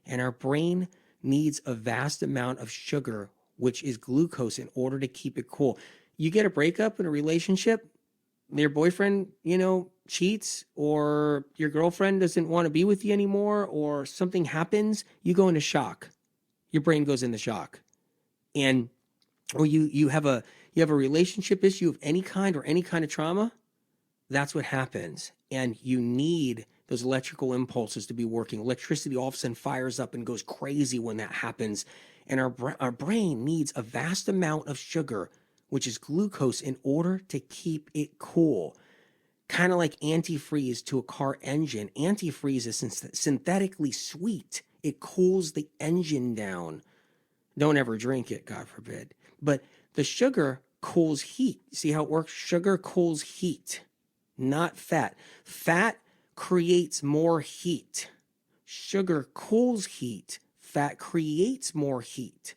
And our brain needs a vast amount of sugar, which is glucose, in order to keep it cool. You get a breakup in a relationship, your boyfriend, cheats, or your girlfriend doesn't want to be with you anymore, or something happens, you go into shock. Your brain goes into shock. And or you have a relationship issue of any kind or any kind of trauma, that's what happens. And you need those electrical impulses to be working. Electricity all of a sudden fires up and goes crazy when that happens. And our brain needs a vast amount of sugar, which is glucose, in order to keep it cool. Kind of like antifreeze to a car engine. Antifreeze is synthetically sweet. It cools the engine down. Don't ever drink it, God forbid. But the sugar cools heat. See how it works? Sugar cools heat, not fat. Fat creates more heat. Sugar cools heat. Fat creates more heat.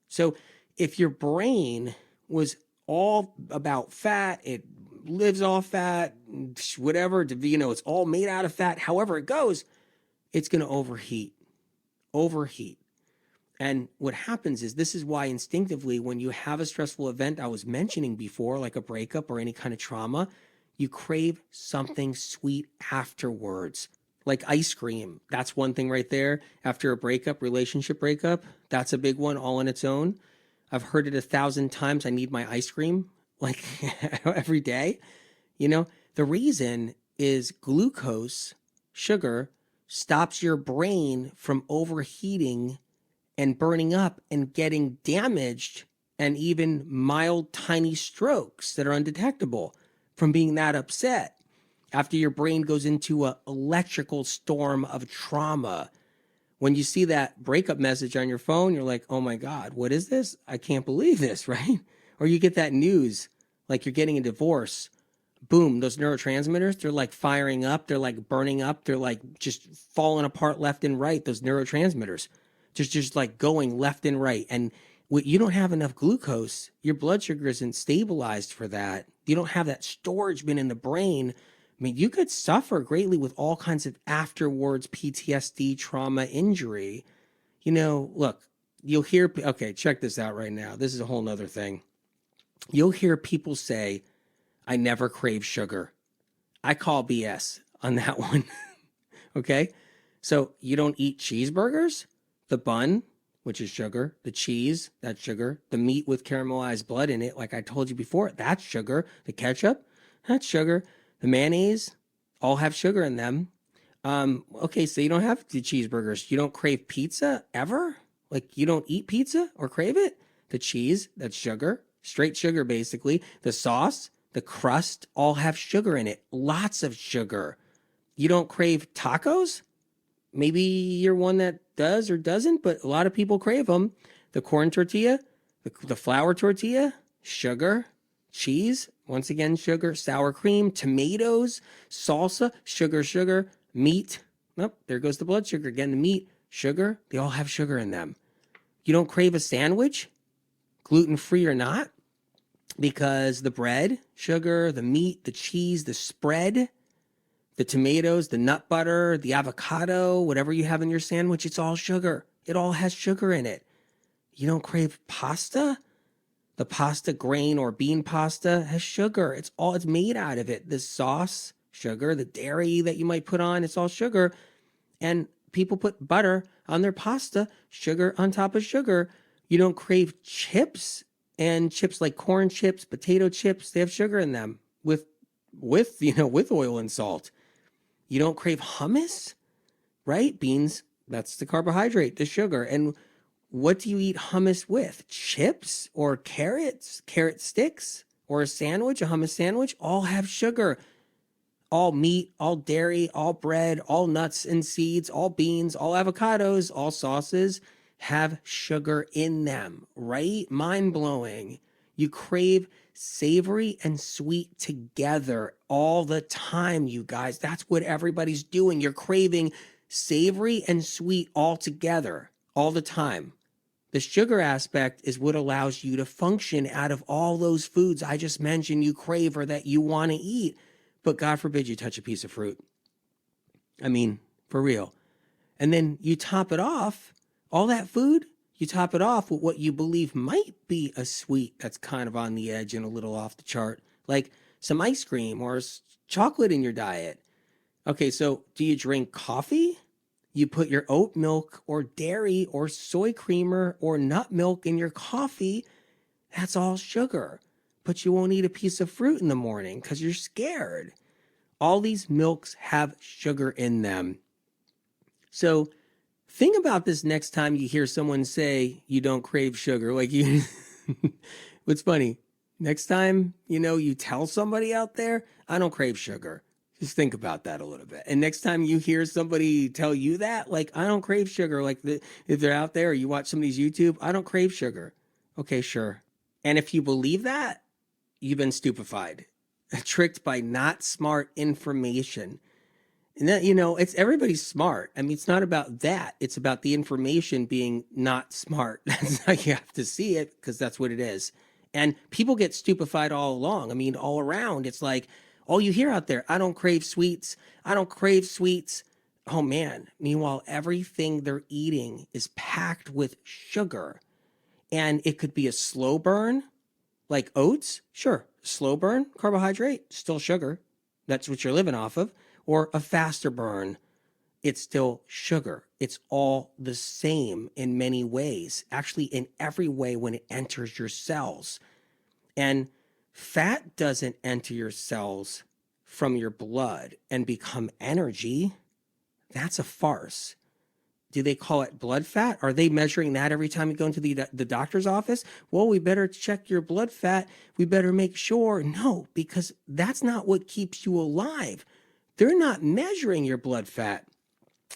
So if your brain was all about fat, it lives off fat, whatever, it's all made out of fat, however it goes, it's going to overheat. And what happens is, this is why instinctively, when you have a stressful event I was mentioning before, like a breakup or any kind of trauma, you crave something sweet afterwards, like ice cream. That's one thing right there. After a breakup, relationship breakup, that's a big one all on its own. I've heard it 1,000 times. I need my ice cream like every day. The reason is glucose, sugar, stops your brain from overheating and burning up and getting damaged, and even mild tiny strokes that are undetectable from being that upset after your brain goes into an electrical storm of trauma. When you see that breakup message on your phone, you're like, oh my God, what is this? I can't believe this, right? Or you get that news, like you're getting a divorce. Boom, those neurotransmitters, they're like firing up. They're like burning up. They're like just falling apart left and right, those neurotransmitters. Just like going left and right. And you don't have enough glucose. Your blood sugar isn't stabilized for that. You don't have that storage bin in the brain. I mean, you could suffer greatly with all kinds of afterwards PTSD, trauma, injury. Look, you'll hear, okay, check this out right now. This is a whole nother thing. You'll hear people say, I never crave sugar. I call BS on that one. Okay? So you don't eat cheeseburgers? The bun, which is sugar, the cheese, that's sugar, the meat with caramelized blood in it, like I told you before, that's sugar, the ketchup, that's sugar, the mayonnaise, all have sugar in them. Okay, so you don't have the cheeseburgers. You don't crave pizza ever? Like you don't eat pizza or crave it? The cheese, that's sugar, straight sugar basically. The sauce, the crust, all have sugar in it, lots of sugar. You don't crave tacos? Maybe you're one that does or doesn't, but a lot of people crave them. The corn tortilla, the flour tortilla, sugar, cheese, once again, sugar, sour cream, tomatoes, salsa, sugar, meat. Nope, there goes the blood sugar again. The meat, sugar, they all have sugar in them. You don't crave a sandwich, gluten-free or not, because the bread, sugar, the meat, the cheese, the spread, the tomatoes, the nut butter, the avocado, whatever you have in your sandwich, it's all sugar. It all has sugar in it. You don't crave pasta? The pasta grain or bean pasta has sugar. It's made out of it. The sauce, sugar, the dairy that you might put on, it's all sugar. And people put butter on their pasta, sugar on top of sugar. You don't crave chips, and chips like corn chips, potato chips, they have sugar in them with oil and salt. You don't crave hummus, right? Beans, that's the carbohydrate, the sugar. And What do you eat hummus with? Chips or carrots, carrot sticks, or a sandwich, a hummus sandwich? All have sugar. All meat, all dairy, all bread, all nuts and seeds, all beans, all avocados, all sauces have sugar in them, right? Mind blowing. You crave savory and sweet together all the time, you guys. That's what everybody's doing. You're craving savory and sweet all together all the time. The sugar aspect is what allows you to function out of all those foods I just mentioned you crave or that you want to eat. But God forbid you touch a piece of fruit. I mean, for real. And then you top it off, all that food, you top it off with what you believe might be a sweet that's kind of on the edge and a little off the chart, like some ice cream or chocolate in your diet. Okay, so do you drink coffee? You put your oat milk or dairy or soy creamer or nut milk in your coffee. That's all sugar. But you won't eat a piece of fruit in the morning because you're scared. All these milks have sugar in them. So think about this next time you hear someone say you don't crave sugar. Like you, what's funny, next time, you tell somebody out there, I don't crave sugar. Just think about that a little bit. And next time you hear somebody tell you that, like, I don't crave sugar, like if they're out there or you watch somebody's YouTube, I don't crave sugar. Okay, sure. And if you believe that, you've been stupefied, tricked by not smart information. And that, it's everybody's smart. I mean, it's not about that. It's about the information being not smart. That's how you have to see it, because that's what it is. And people get stupefied all along. I mean, all around. It's like, all you hear out there, I don't crave sweets. I don't crave sweets. Oh, man. Meanwhile, everything they're eating is packed with sugar. And it could be a slow burn, like oats. Sure, slow burn, carbohydrate, still sugar. That's what you're living off of. Or a faster burn, it's still sugar. It's all the same in many ways. Actually, in every way when it enters your cells. And fat doesn't enter your cells from your blood and become energy. That's a farce. Do they call it blood fat? Are they measuring that every time you go into the doctor's office? Well, we better check your blood fat. We better make sure. No, because that's not what keeps you alive. They're not measuring your blood fat.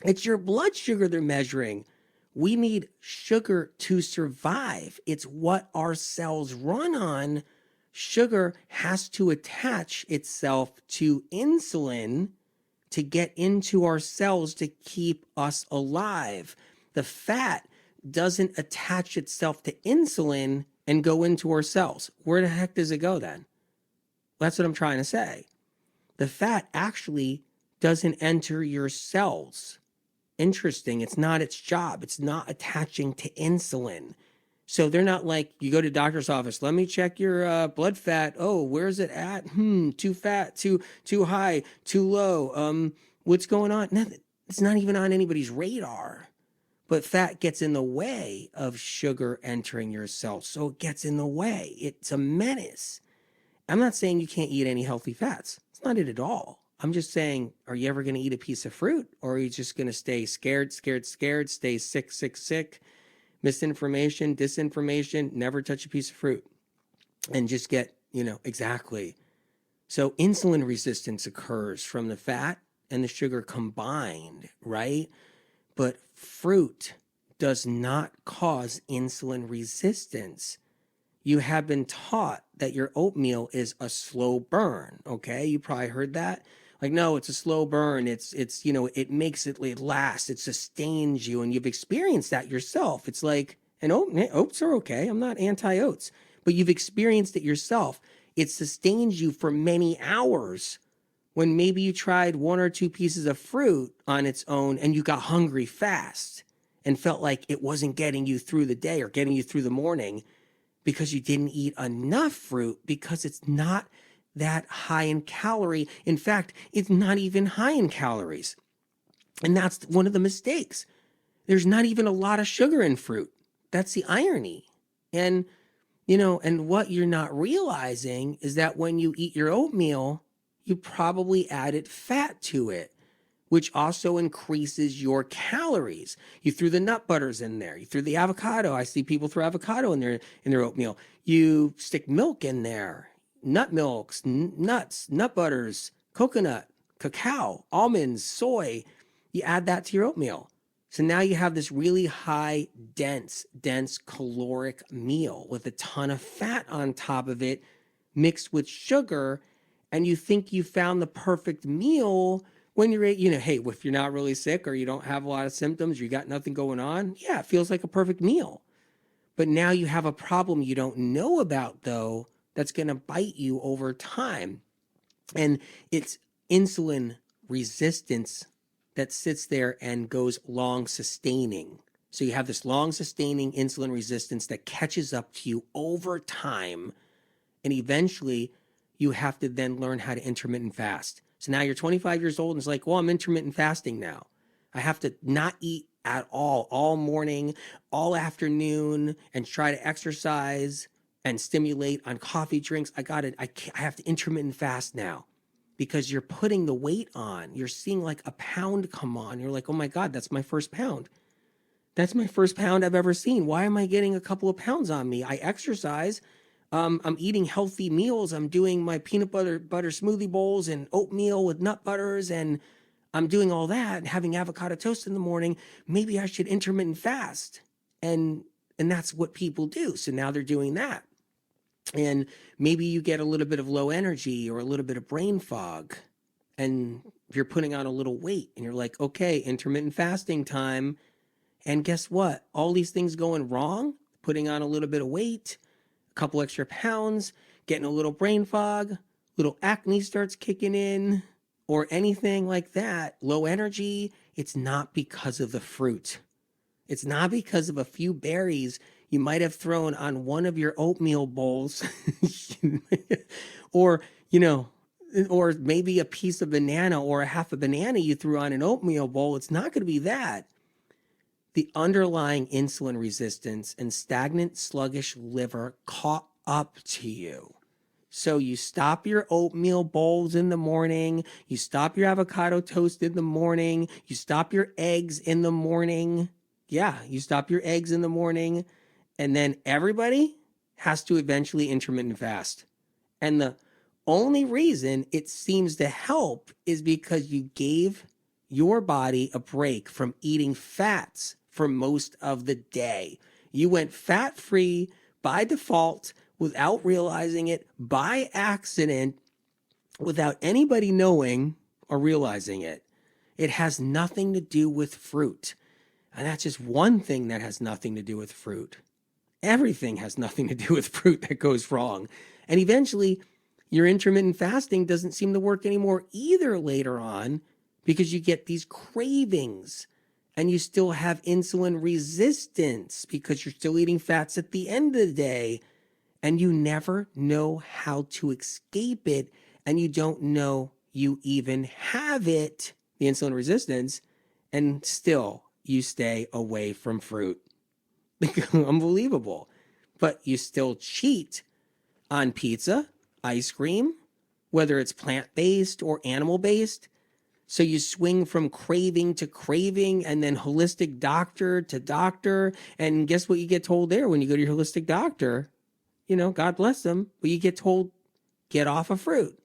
It's your blood sugar they're measuring. We need sugar to survive. It's what our cells run on. Sugar has to attach itself to insulin to get into our cells to keep us alive. The fat doesn't attach itself to insulin and go into our cells. Where the heck does it go then? That's what I'm trying to say. The fat actually doesn't enter your cells. Interesting. It's not its job. It's not attaching to insulin. So they're not like, you go to doctor's office, let me check your blood fat. Oh, where's it at? Too fat, too high, too low. What's going on? Nothing. It's not even on anybody's radar. But fat gets in the way of sugar entering your cells. So it gets in the way. It's a menace. I'm not saying you can't eat any healthy fats. It's not it at all. I'm just saying, are you ever going to eat a piece of fruit? Or are you just going to stay scared, stay sick, misinformation, disinformation, never touch a piece of fruit and just get, exactly. So insulin resistance occurs from the fat and the sugar combined, right? But fruit does not cause insulin resistance. You have been taught that your oatmeal is a slow burn, okay? You probably heard that. Like, no, it's a slow burn. It's it makes it last. It sustains you, and you've experienced that yourself. It's like, and oats are okay. I'm not anti-oats, but you've experienced it yourself. It sustains you for many hours when maybe you tried one or two pieces of fruit on its own and you got hungry fast and felt like it wasn't getting you through the day or getting you through the morning because you didn't eat enough fruit, because it's not that high in calorie. In fact, it's not even high in calories. And that's one of the mistakes. There's not even a lot of sugar in fruit. That's the irony. And, and what you're not realizing is that when you eat your oatmeal, you probably added fat to it, which also increases your calories. You threw the nut butters in there. You threw the avocado. I see people throw avocado in their oatmeal. You stick milk in there, nut milks, nuts, nut butters, coconut, cacao, almonds, soy. You add that to your oatmeal. So now you have this really high, dense caloric meal with a ton of fat on top of it, mixed with sugar, and you think you found the perfect meal when you're, hey, if you're not really sick or you don't have a lot of symptoms, you got nothing going on, yeah, it feels like a perfect meal. But now you have a problem you don't know about, though, that's going to bite you over time. And it's insulin resistance that sits there and goes long sustaining. So you have this long sustaining insulin resistance that catches up to you over time. And eventually you have to then learn how to intermittent fast. So now you're 25 years old and it's like, well, I'm intermittent fasting now. I have to not eat at all morning, all afternoon, and try to exercise and stimulate on coffee drinks. I have to intermittent fast now because you're putting the weight on. You're seeing like a pound come on. You're like, oh my God, that's my first pound. That's my first pound I've ever seen. Why am I getting a couple of pounds on me? I exercise. I'm eating healthy meals. I'm doing my peanut butter smoothie bowls and oatmeal with nut butters, and I'm doing all that and having avocado toast in the morning. Maybe I should intermittent fast. And that's what people do. So now they're doing that. And maybe you get a little bit of low energy or a little bit of brain fog, and you're putting on a little weight, and you're like, okay, intermittent fasting time. And guess what? All these things going wrong, putting on a little bit of weight, a couple extra pounds, getting a little brain fog, little acne starts kicking in, or anything like that, low energy. It's not because of the fruit. It's not because of a few berries you might have thrown on one of your oatmeal bowls, or, or maybe a piece of banana or a half a banana you threw on an oatmeal bowl. It's not going to be that. The underlying insulin resistance and stagnant, sluggish liver caught up to you. So you stop your oatmeal bowls in the morning. You stop your avocado toast in the morning. You stop your eggs in the morning. Yeah, you stop your eggs in the morning. And then everybody has to eventually intermittent fast. And the only reason it seems to help is because you gave your body a break from eating fats for most of the day. You went fat-free by default without realizing it, by accident, without anybody knowing or realizing it. It has nothing to do with fruit. And that's just one thing that has nothing to do with fruit. Everything has nothing to do with fruit that goes wrong. And eventually, your intermittent fasting doesn't seem to work anymore either later on, because you get these cravings and you still have insulin resistance because you're still eating fats at the end of the day, and you never know how to escape it, and you don't know you even have it, the insulin resistance, and still you stay away from fruit. Unbelievable. But you still cheat on pizza, ice cream, whether it's plant-based or animal-based. So you swing from craving to craving, and then holistic doctor to doctor. And guess what you get told there when you go to your holistic doctor? God bless them, but you get told, get off of fruit.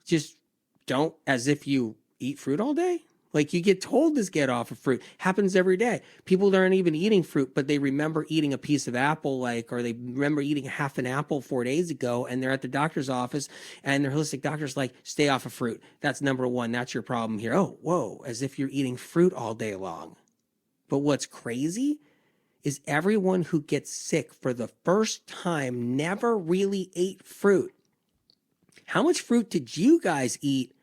Just don't, as if you eat fruit all day. Like, you get told this, get off of fruit. Happens every day. People aren't even eating fruit, but they remember eating a piece of apple, or they remember eating half an apple 4 days ago, and they're at the doctor's office, and their holistic doctor's like, stay off of fruit. That's number one. That's your problem here. Oh, whoa, as if you're eating fruit all day long. But what's crazy is everyone who gets sick for the first time never really ate fruit. How much fruit did you guys eat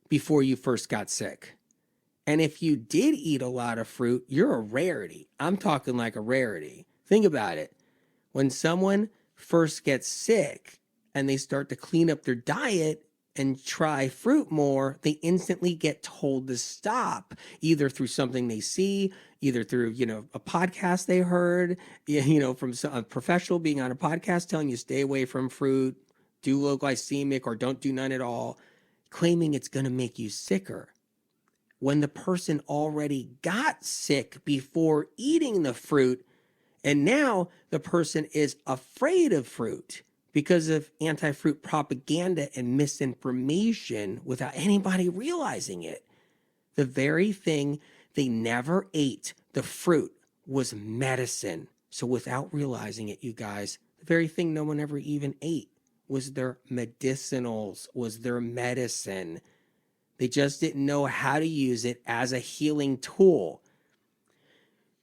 before you first got sick? And if you did eat a lot of fruit, you're a rarity. I'm talking like a rarity. Think about it. When someone first gets sick and they start to clean up their diet and try fruit more, they instantly get told to stop, either through something they see, either through, a podcast they heard, from a professional being on a podcast telling you stay away from fruit, do low glycemic, or don't do none at all, claiming it's going to make you sicker. when the person already got sick before eating the fruit. And now the person is afraid of fruit because of anti-fruit propaganda and misinformation without anybody realizing it. The very thing they never ate, the fruit, was medicine. So without realizing it, you guys, the very thing no one ever even ate was their medicinals, was their medicine. They just didn't know how to use it as a healing tool.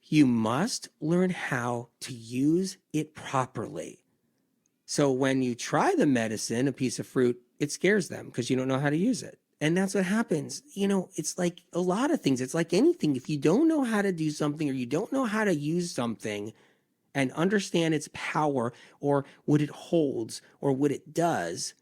You must learn how to use it properly. So when you try the medicine, a piece of fruit, it scares them because you don't know how to use it. And that's what happens. You know, it's like a lot of things. It's like anything. If you don't know how to do something or you don't know how to use something and understand its power or what it holds or what it does,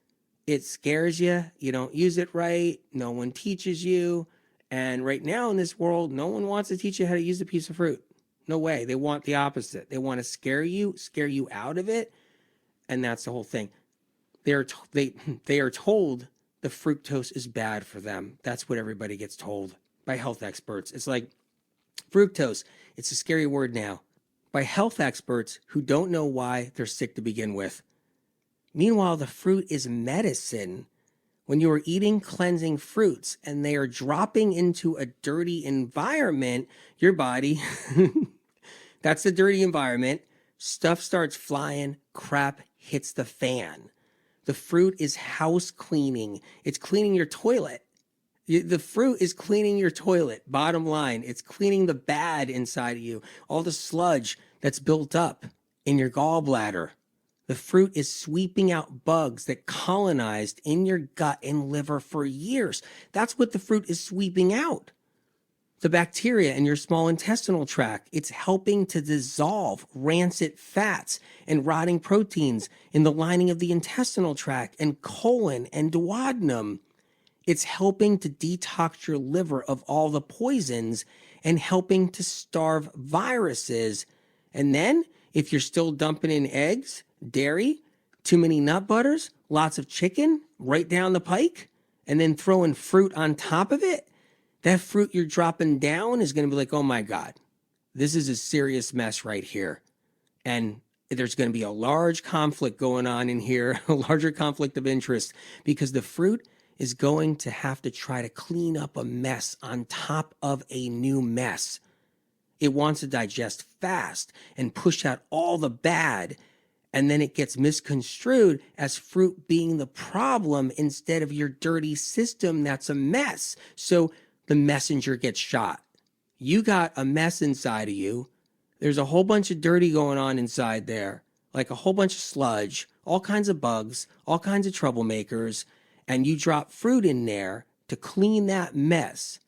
it scares you. You don't use it right. No one teaches you. And right now in this world, no one wants to teach you how to use a piece of fruit. No way. They want the opposite. They want to scare you out of it. And that's the whole thing. They are told the fructose is bad for them. That's what everybody gets told by health experts. It's like fructose. It's a scary word now. By health experts who don't know why they're sick to begin with. Meanwhile, the fruit is medicine. When you are eating cleansing fruits and they are dropping into a dirty environment, your body, that's the dirty environment, stuff starts flying, crap hits the fan. The fruit is house cleaning. It's cleaning your toilet. The fruit is cleaning your toilet. Bottom line, it's cleaning the bad inside of you, all the sludge that's built up in your gallbladder. The fruit is sweeping out bugs that colonized in your gut and liver for years. That's what the fruit is sweeping out. The bacteria in your small intestinal tract. It's helping to dissolve rancid fats and rotting proteins in the lining of the intestinal tract and colon and duodenum. It's helping to detox your liver of all the poisons and helping to starve viruses. And then, if you're still dumping in eggs, dairy, too many nut butters, lots of chicken right down the pike, and then throwing fruit on top of it, that fruit you're dropping down is going to be like, oh my God, this is a serious mess right here. And there's going to be a large conflict going on in here, a larger conflict of interest, because the fruit is going to have to try to clean up a mess on top of a new mess. It wants to digest fast and push out all the bad. And then it gets misconstrued as fruit being the problem instead of your dirty system that's a mess. So the messenger gets shot. You got a mess inside of you. There's a whole bunch of dirty going on inside there, like a whole bunch of sludge, all kinds of bugs, all kinds of troublemakers. And you drop fruit in there to clean that mess.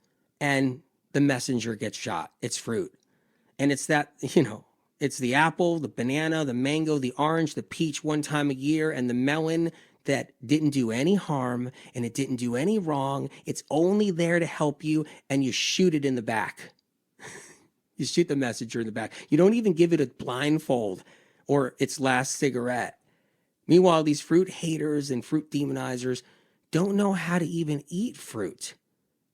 And the messenger gets shot. It's fruit. And it's that, it's the apple, the banana, the mango, the orange, the peach one time a year, and the melon that didn't do any harm and it didn't do any wrong. It's only there to help you, and you shoot it in the back. You shoot the messenger in the back. You don't even give it a blindfold or its last cigarette. Meanwhile, these fruit haters and fruit demonizers don't know how to even eat fruit.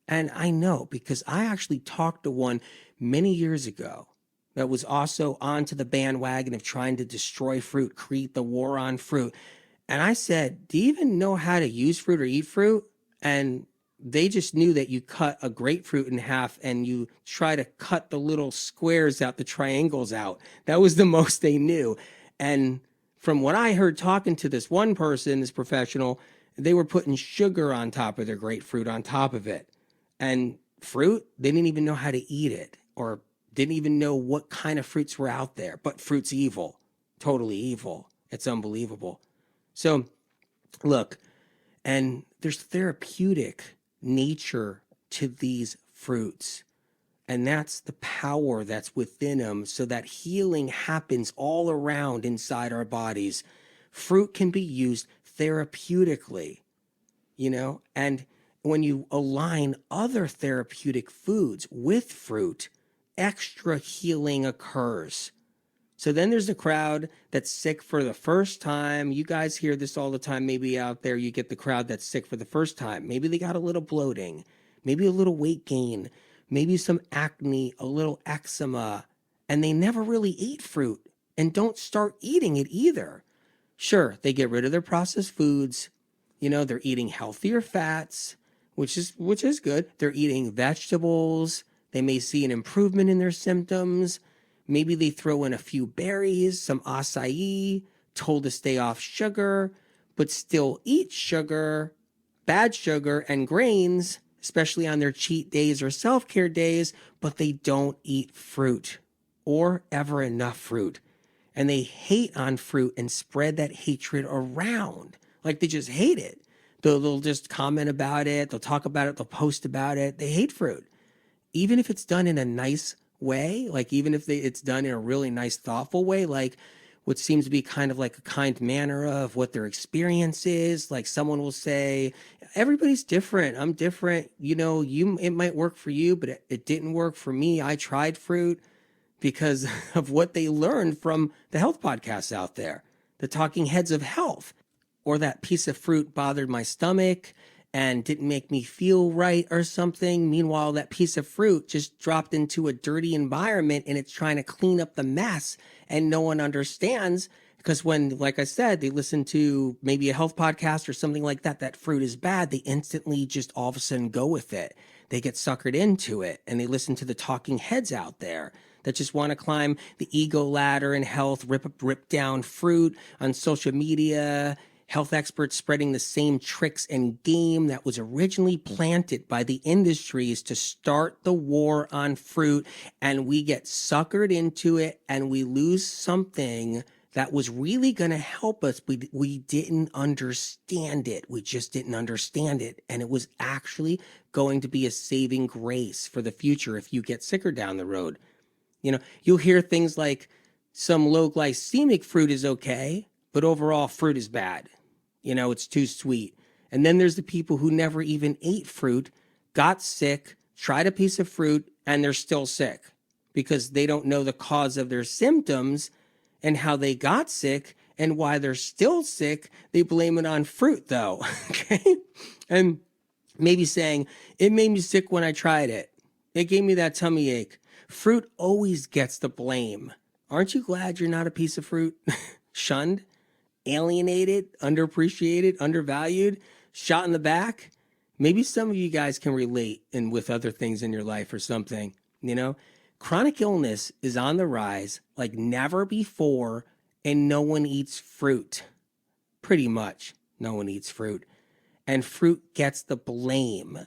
And I know because I actually talked to one many years ago that was also onto the bandwagon of trying to destroy fruit, create the war on fruit. And I said, do you even know how to use fruit or eat fruit? And they just knew that you cut a grapefruit in half and you try to cut the little squares out, the triangles out. That was the most they knew. And from what I heard talking to this one person, this professional, they were putting sugar on top of their grapefruit on top of it. And fruit, they didn't even know how to eat it or didn't even know what kind of fruits were out there. But fruit's evil, totally evil. It's unbelievable. So look, and there's therapeutic nature to these fruits. And that's the power that's within them so that healing happens all around inside our bodies. Fruit can be used therapeutically, and when you align other therapeutic foods with fruit, extra healing occurs. So then there's the crowd that's sick for the first time. You guys hear this all the time. Maybe out there you get the crowd that's sick for the first time. Maybe they got a little bloating. maybe a little weight gain, maybe some acne, a little eczema, and they never really ate fruit and don't start eating it either. Sure, they get rid of their processed foods. They're eating healthier fats, which is good. They're eating vegetables. They may see an improvement in their symptoms. Maybe they throw in a few berries, some acai, told to stay off sugar, but still eat sugar, bad sugar, and grains, especially on their cheat days or self-care days, but they don't eat fruit or ever enough fruit. And they hate on fruit and spread that hatred around. Like they just hate it. They'll just comment about it. They'll talk about it. They'll post about it. They hate fruit. Even if it's done in a nice way, like even if it's done in a really nice, thoughtful way, like what seems to be kind of like a kind manner of what their experience is. Like someone will say, everybody's different. I'm different. It might work for you, but it didn't work for me. I tried fruit because of what they learned from the health podcasts out there, the talking heads of health, or that piece of fruit bothered my stomach and didn't make me feel right or something. Meanwhile, that piece of fruit just dropped into a dirty environment and it's trying to clean up the mess, and no one understands because when, like I said, they listen to maybe a health podcast or something like that, that fruit is bad, they instantly just all of a sudden go with it. They get suckered into it and they listen to the talking heads out there that just want to climb the ego ladder in health, rip down fruit on social media, health experts spreading the same tricks and game that was originally planted by the industries to start the war on fruit. And we get suckered into it and we lose something that was really going to help us. We didn't understand it. We just didn't understand it. And it was actually going to be a saving grace for the future if you get sicker down the road. You'll hear things like some low glycemic fruit is okay, but overall fruit is bad. It's too sweet. And then there's the people who never even ate fruit, got sick, tried a piece of fruit, and they're still sick because they don't know the cause of their symptoms and how they got sick and why they're still sick. They blame it on fruit though. Okay. And maybe saying, it made me sick when I tried it. It gave me that tummy ache. Fruit always gets the blame. Aren't you glad you're not a piece of fruit? Shunned, alienated, underappreciated, undervalued, shot in the back? Maybe some of you guys can relate with other things in your life or something. Chronic illness is on the rise like never before, and no one eats fruit. Pretty much no one eats fruit. And fruit gets the blame.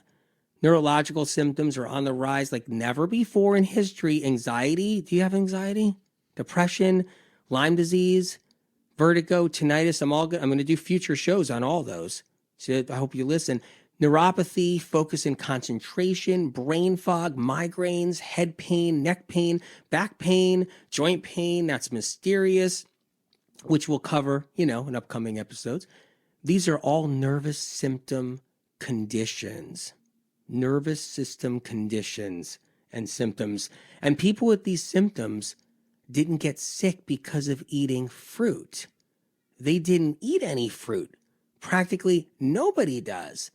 Neurological symptoms are on the rise like never before in history. Anxiety. Do you have anxiety? Depression, Lyme disease, vertigo, tinnitus. I'm going to do future shows on all those. So I hope you listen. Neuropathy, focus and concentration, brain fog, migraines, head pain, neck pain, back pain, joint pain. That's mysterious, which we'll cover, in upcoming episodes. These are all nervous system conditions. Nervous system conditions and symptoms. And people with these symptoms didn't get sick because of eating fruit. They didn't eat any fruit. Practically nobody does.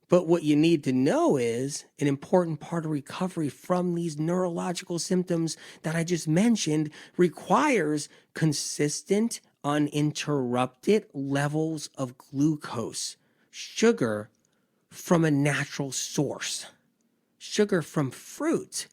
But what you need to know is an important part of recovery from these neurological symptoms that I just mentioned requires consistent, uninterrupted levels of glucose, sugar from a natural source, sugar from fruit,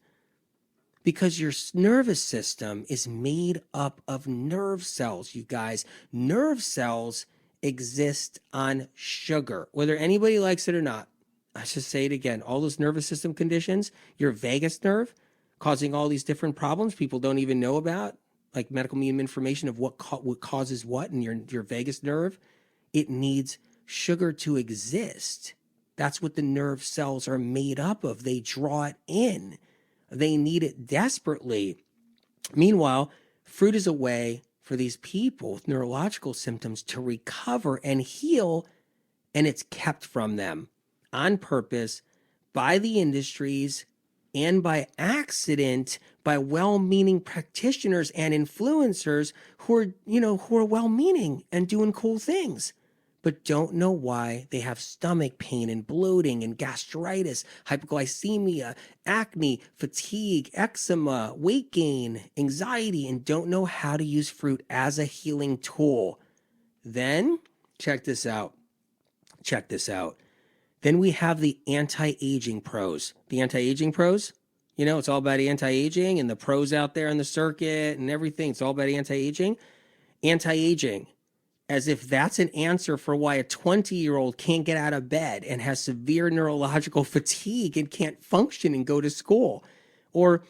because your nervous system is made up of nerve cells, you guys. Nerve cells exist on sugar, whether anybody likes it or not. I should say it again. All those nervous system conditions, your vagus nerve causing all these different problems people don't even know about, like medical information of what causes what in your vagus nerve, it needs sugar to exist. That's what the nerve cells are made up of. They draw it in. They need it desperately. Meanwhile, fruit is a way for these people with neurological symptoms to recover and heal, and it's kept from them on purpose by the industries and by accident by well-meaning practitioners and influencers who are well-meaning and doing cool things. but don't know why they have stomach pain and bloating and gastritis, hypoglycemia, acne, fatigue, eczema, weight gain, anxiety, and don't know how to use fruit as a healing tool. Then, check this out. Check this out. Then we have the anti-aging pros. The anti-aging pros, you know, it's all about anti-aging and the pros out there in the circuit and everything. It's all about anti-aging. Anti-aging, as if that's an answer for why a 20-year-old can't get out of bed and has severe neurological fatigue and can't function and go to school. Or,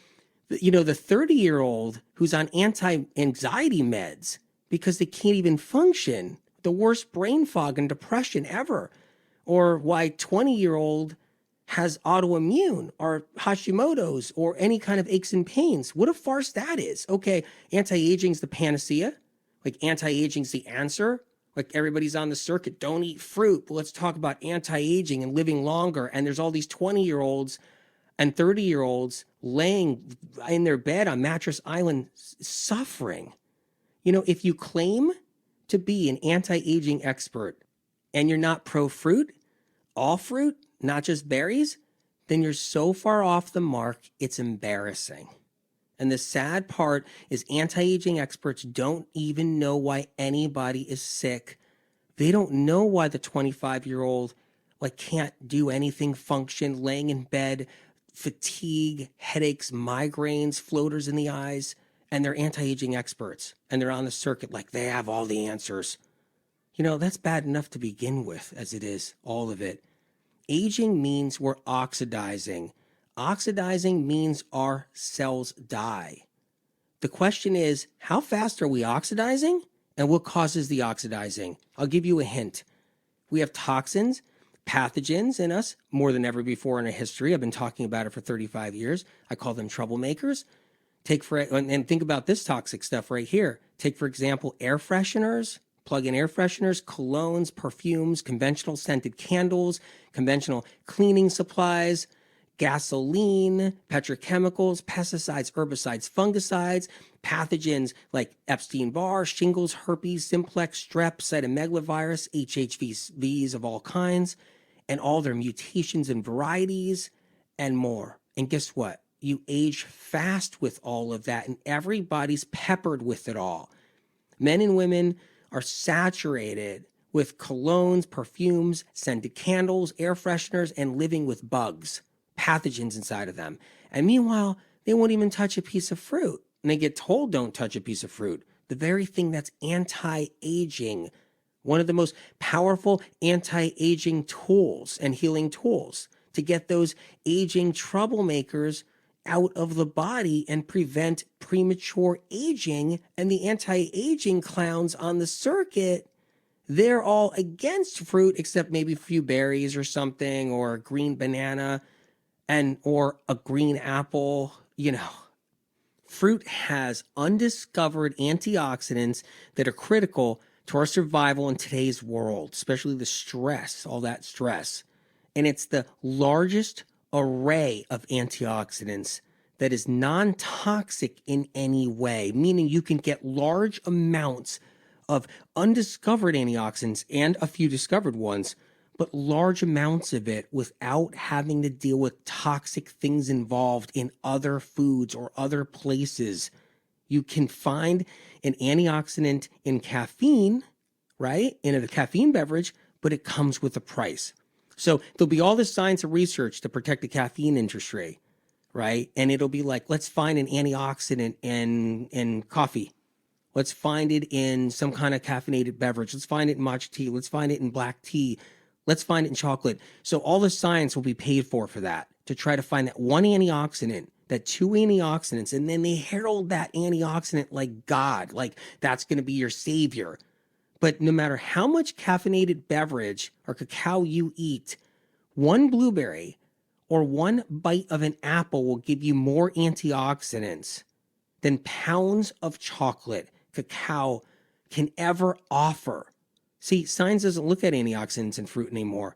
you know, the 30-year-old who's on anti-anxiety meds because they can't even function. The worst brain fog and depression ever. Or why 20-year-old has autoimmune or Hashimoto's or any kind of aches and pains. What a farce that is. Okay, anti-aging's the panacea. Like anti-aging's the answer. Like everybody's on the circuit, don't eat fruit. But let's talk about anti-aging and living longer. And there's all these 20-year-olds and 30-year-olds laying in their bed on Mattress Island suffering. You know, if you claim to be an anti-aging expert and you're not pro-fruit, all fruit, not just berries, then you're so far off the mark, it's embarrassing. And the sad part is anti-aging experts don't even know why anybody is sick. They don't know why the 25-year-old can't do anything, function, laying in bed, fatigue, headaches, migraines, floaters in the eyes, and they're anti-aging experts. And they're on the circuit like they have all the answers. You know, that's bad enough to begin with, as it is, all of it. Aging means we're oxidizing. Oxidizing means our cells die. The question is, how fast are we oxidizing? And what causes the oxidizing? I'll give you a hint. We have toxins, pathogens in us more than ever before in our history. I've been talking about it for 35 years. I call them troublemakers. And think about this toxic stuff right here. Take, for example, air fresheners. Plug-in air fresheners, colognes, perfumes, conventional scented candles, conventional cleaning supplies, gasoline, petrochemicals, pesticides, herbicides, fungicides, pathogens like Epstein-Barr, shingles, herpes, simplex, strep, cytomegalovirus, HHVs of all kinds, and all their mutations and varieties, and more. And guess what? You age fast with all of that, and everybody's peppered with it all. Men and women are saturated with colognes, perfumes, scented candles, air fresheners, and living with bugs, pathogens inside of them. And meanwhile, they won't even touch a piece of fruit. And they get told don't touch a piece of fruit. The very thing that's anti-aging, one of the most powerful anti-aging tools and healing tools to get those aging troublemakers out of the body and prevent premature aging. And the anti-aging clowns on the circuit, they're all against fruit except maybe a few berries or something, or a green banana or a green apple. You know, fruit has undiscovered antioxidants that are critical to our survival in today's world, especially the stress, all that stress. And it's the largest array of antioxidants that is non-toxic in any way, meaning you can get large amounts of undiscovered antioxidants and a few discovered ones, but large amounts of it without having to deal with toxic things involved in other foods or other places. You can find an antioxidant in caffeine, right? In a caffeine beverage, but it comes with a price. So there'll be all this science and research to protect the caffeine industry, right? And it'll be like, let's find an antioxidant in coffee. Let's find it in some kind of caffeinated beverage. Let's find it in matcha tea. Let's find it in black tea. Let's find it in chocolate. So all the science will be paid for that, to try to find that one antioxidant, that two antioxidants, and then they herald that antioxidant like God, like that's going to be your savior. But no matter how much caffeinated beverage or cacao you eat, one blueberry or one bite of an apple will give you more antioxidants than pounds of chocolate, cacao can ever offer. See, science doesn't look at antioxidants in fruit anymore.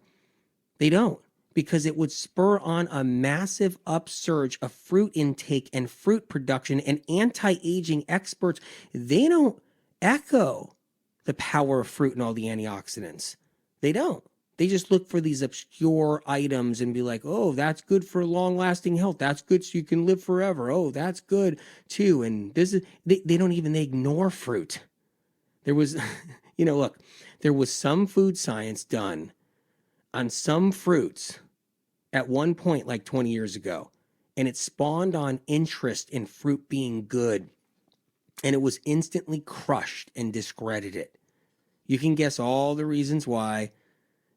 They don't, because it would spur on a massive upsurge of fruit intake and fruit production, and anti-aging experts, they don't echo the power of fruit and all the antioxidants. They don't. They just look for these obscure items and be like, oh, that's good for long lasting health. That's good so you can live forever. Oh, that's good too. And they don't even, they ignore fruit. There was, look, there was some food science done on some fruits at one point, like 20 years ago, and it spawned on interest in fruit being good. And it was instantly crushed and discredited. You can guess all the reasons why.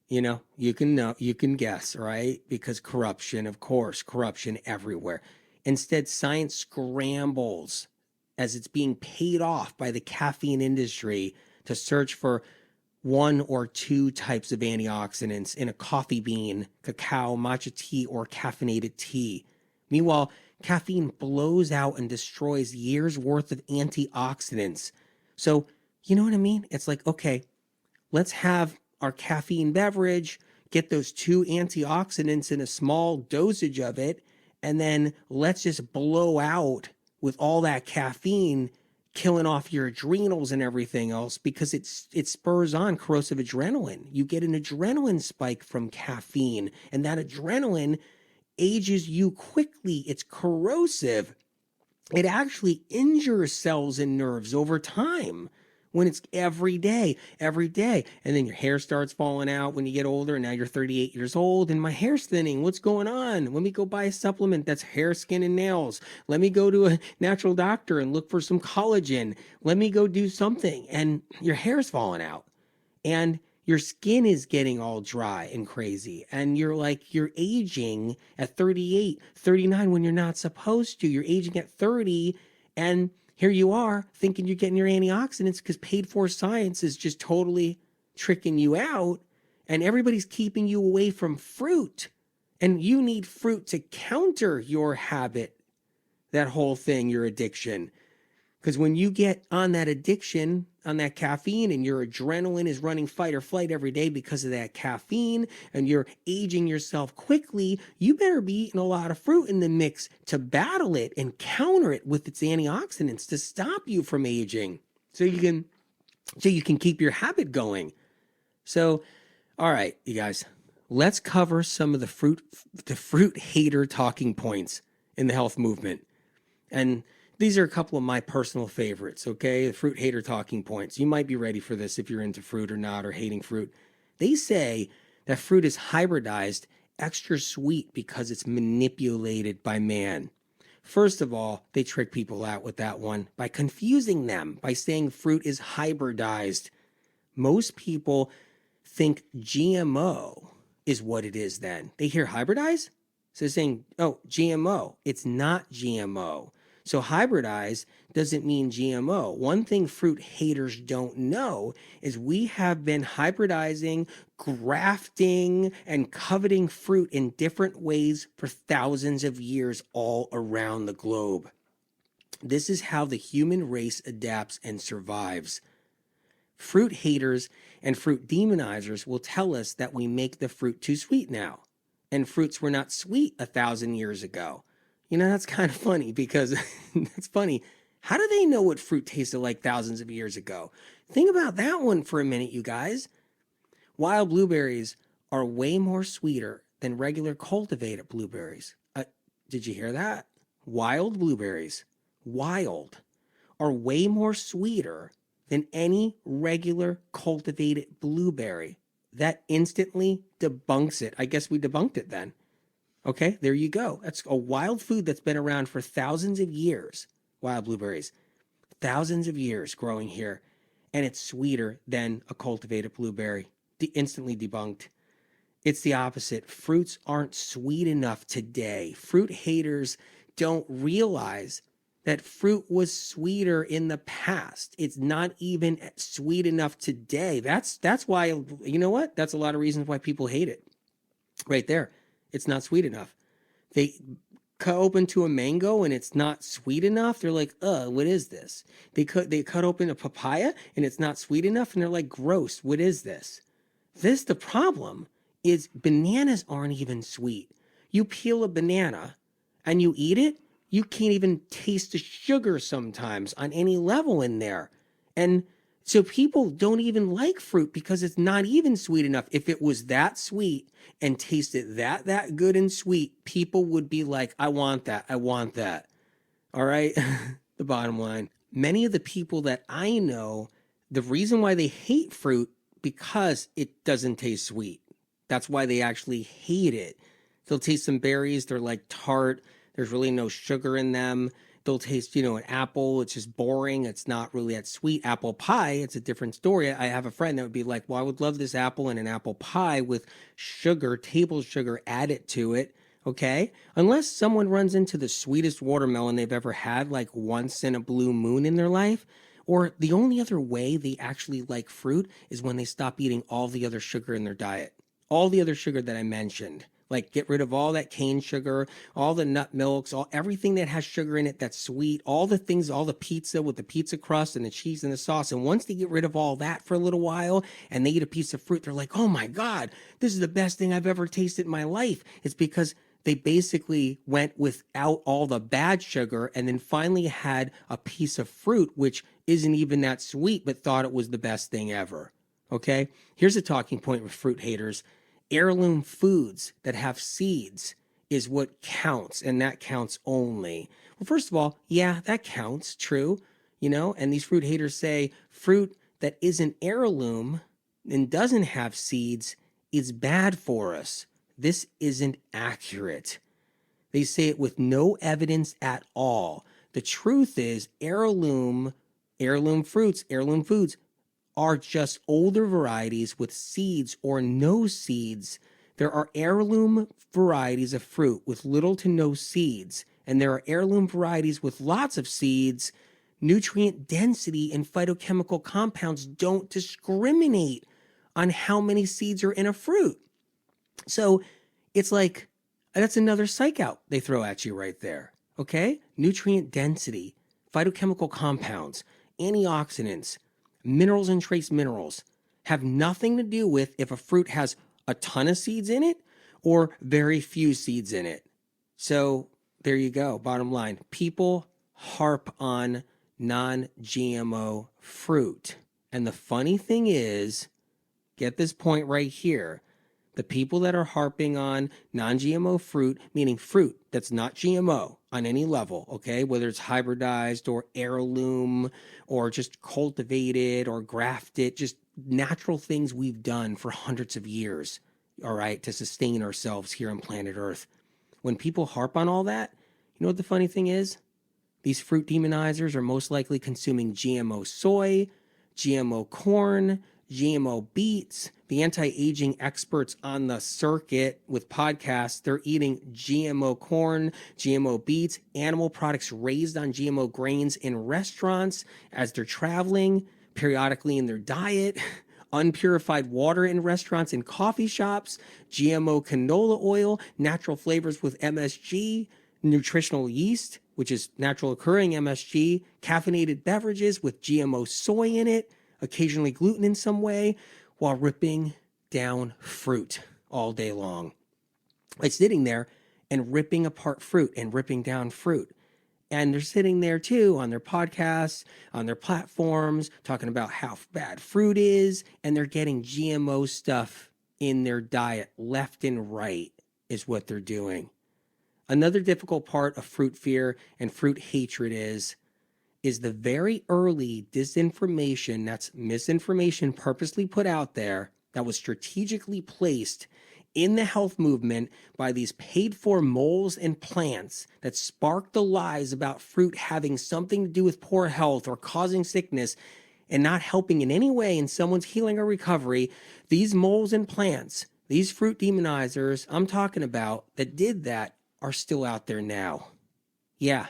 You can guess, right? Because corruption, of course, corruption everywhere. Instead, science scrambles as it's being paid off by the caffeine industry to search for one or two types of antioxidants in a coffee bean, cacao, matcha tea, or caffeinated tea. Meanwhile, caffeine blows out and destroys years worth of antioxidants. So, you know what I mean? It's like, okay, let's have our caffeine beverage, get those two antioxidants in a small dosage of it, and then let's just blow out with all that caffeine, killing off your adrenals and everything else, because it spurs on corrosive adrenaline. You get an adrenaline spike from caffeine, and that adrenaline ages you quickly. It's corrosive. It actually injures cells and nerves over time when it's every day. And then your hair starts falling out when you get older, and now you're 38 years old and my hair's thinning. What's going on? Let me go buy a supplement that's hair, skin, and nails. Let me go to a natural doctor and look for some collagen. Let me go do something. And your hair's falling out. And your skin is getting all dry and crazy. And you're aging at 38, 39 when you're not supposed to. You're aging at 30, and here you are thinking you're getting your antioxidants because paid for science is just totally tricking you out, and everybody's keeping you away from fruit. And you need fruit to counter your habit, that whole thing, your addiction. Because when you get on that addiction, on that caffeine, and your adrenaline is running fight or flight every day because of that caffeine, and you're aging yourself quickly, you better be eating a lot of fruit in the mix to battle it and counter it with its antioxidants to stop you from aging, so you can keep your habit going. So, all right, you guys, let's cover some of the fruit hater talking points in the health movement. And these are a couple of my personal favorites, okay? The fruit hater talking points. You might be ready for this if you're into fruit or not, or hating fruit. They say that fruit is hybridized extra sweet because it's manipulated by man. First of all, they trick people out with that one by confusing them by saying fruit is hybridized. Most people think GMO is what it is then. They hear hybridize, so they're saying, oh, GMO. It's not GMO. So hybridize doesn't mean GMO. One thing fruit haters don't know is we have been hybridizing, grafting, and coveting fruit in different ways for thousands of years all around the globe. This is how the human race adapts and survives. Fruit haters and fruit demonizers will tell us that we make the fruit too sweet now, and fruits were not sweet 1,000 years ago. That's kind of funny, because that's funny. How do they know what fruit tasted like thousands of years ago? Think about that one for a minute, you guys. Wild blueberries are way more sweeter than regular cultivated blueberries. Did you hear that? Wild blueberries, are way more sweeter than any regular cultivated blueberry. That instantly debunks it. I guess we debunked it then. Okay, there you go. That's a wild food that's been around for thousands of years. Wild blueberries, thousands of years growing here, and it's sweeter than a cultivated blueberry. Instantly debunked. It's the opposite. Fruits aren't sweet enough today. Fruit haters don't realize that fruit was sweeter in the past. It's not even sweet enough today. That's why, you know what? That's a lot of reasons why people hate it. Right there. It's not sweet enough. They cut open to a mango and it's not sweet enough. They're like, what is this? They cut open a papaya and it's not sweet enough, and they're like, gross, what is this? The problem is bananas aren't even sweet. You peel a banana and you eat it, you can't even taste the sugar sometimes on any level in there. And So people don't even like fruit because it's not even sweet enough. If it was that sweet and tasted that good and sweet, people would be like, I want that. I want that. All right. The bottom line. Many of the people that I know, the reason why they hate fruit because it doesn't taste sweet. That's why they actually hate it. They'll taste some berries, they're like tart, there's really no sugar in them. They'll taste, an apple, it's just boring, it's not really that sweet. Apple pie, it's a different story. I have a friend that would be like, well, I would love this apple in an apple pie with sugar, table sugar added to it. Okay? Unless someone runs into the sweetest watermelon they've ever had, like once in a blue moon in their life, or the only other way they actually like fruit is when they stop eating all the other sugar in their diet. All the other sugar that I mentioned. Like get rid of all that cane sugar, all the nut milks, everything that has sugar in it that's sweet, all the things, all the pizza with the pizza crust and the cheese and the sauce. And once they get rid of all that for a little while and they eat a piece of fruit, they're like, oh my God, this is the best thing I've ever tasted in my life. It's because they basically went without all the bad sugar and then finally had a piece of fruit, which isn't even that sweet, but thought it was the best thing ever. Okay? Here's a talking point with fruit haters. Heirloom foods that have seeds is what counts, and that counts only. Well, first of all, yeah, that counts, true, and these fruit haters say fruit that isn't heirloom and doesn't have seeds is bad for us. This isn't accurate. They say it with no evidence at all. The truth is heirloom fruits, heirloom foods are just older varieties with seeds or no seeds. There are heirloom varieties of fruit with little to no seeds, and there are heirloom varieties with lots of seeds. Nutrient density and phytochemical compounds don't discriminate on how many seeds are in a fruit. So it's like, that's another psych out they throw at you right there. Okay? Nutrient density, phytochemical compounds, antioxidants, minerals and trace minerals have nothing to do with if a fruit has a ton of seeds in it or very few seeds in it. So there you go. Bottom line, people harp on non-GMO fruit. And the funny thing is, get this point right here. The people that are harping on non-GMO fruit, meaning fruit that's not GMO on any level, okay, whether it's hybridized or heirloom or just cultivated or grafted, just natural things we've done for hundreds of years, all right, to sustain ourselves here on planet Earth. When people harp on all that, you know what the funny thing is? These fruit demonizers are most likely consuming GMO soy, GMO corn, GMO beets. The anti-aging experts on the circuit with podcasts, they're eating GMO corn, GMO beets, animal products raised on GMO grains in restaurants as they're traveling, periodically in their diet, unpurified water in restaurants and coffee shops, GMO canola oil, natural flavors with MSG, nutritional yeast, which is natural occurring MSG, caffeinated beverages with GMO soy in it, occasionally gluten in some way, while ripping down fruit all day long. Like sitting there and ripping apart fruit and ripping down fruit. And they're sitting there too on their podcasts, on their platforms, talking about how bad fruit is, and they're getting GMO stuff in their diet left and right is what they're doing. Another difficult part of fruit fear and fruit hatred is the very early disinformation, that's misinformation purposely put out there, that was strategically placed in the health movement by these paid-for moles and plants that sparked the lies about fruit having something to do with poor health or causing sickness and not helping in any way in someone's healing or recovery. These moles and plants, these fruit demonizers I'm talking about that did that are still out there now. Yeah.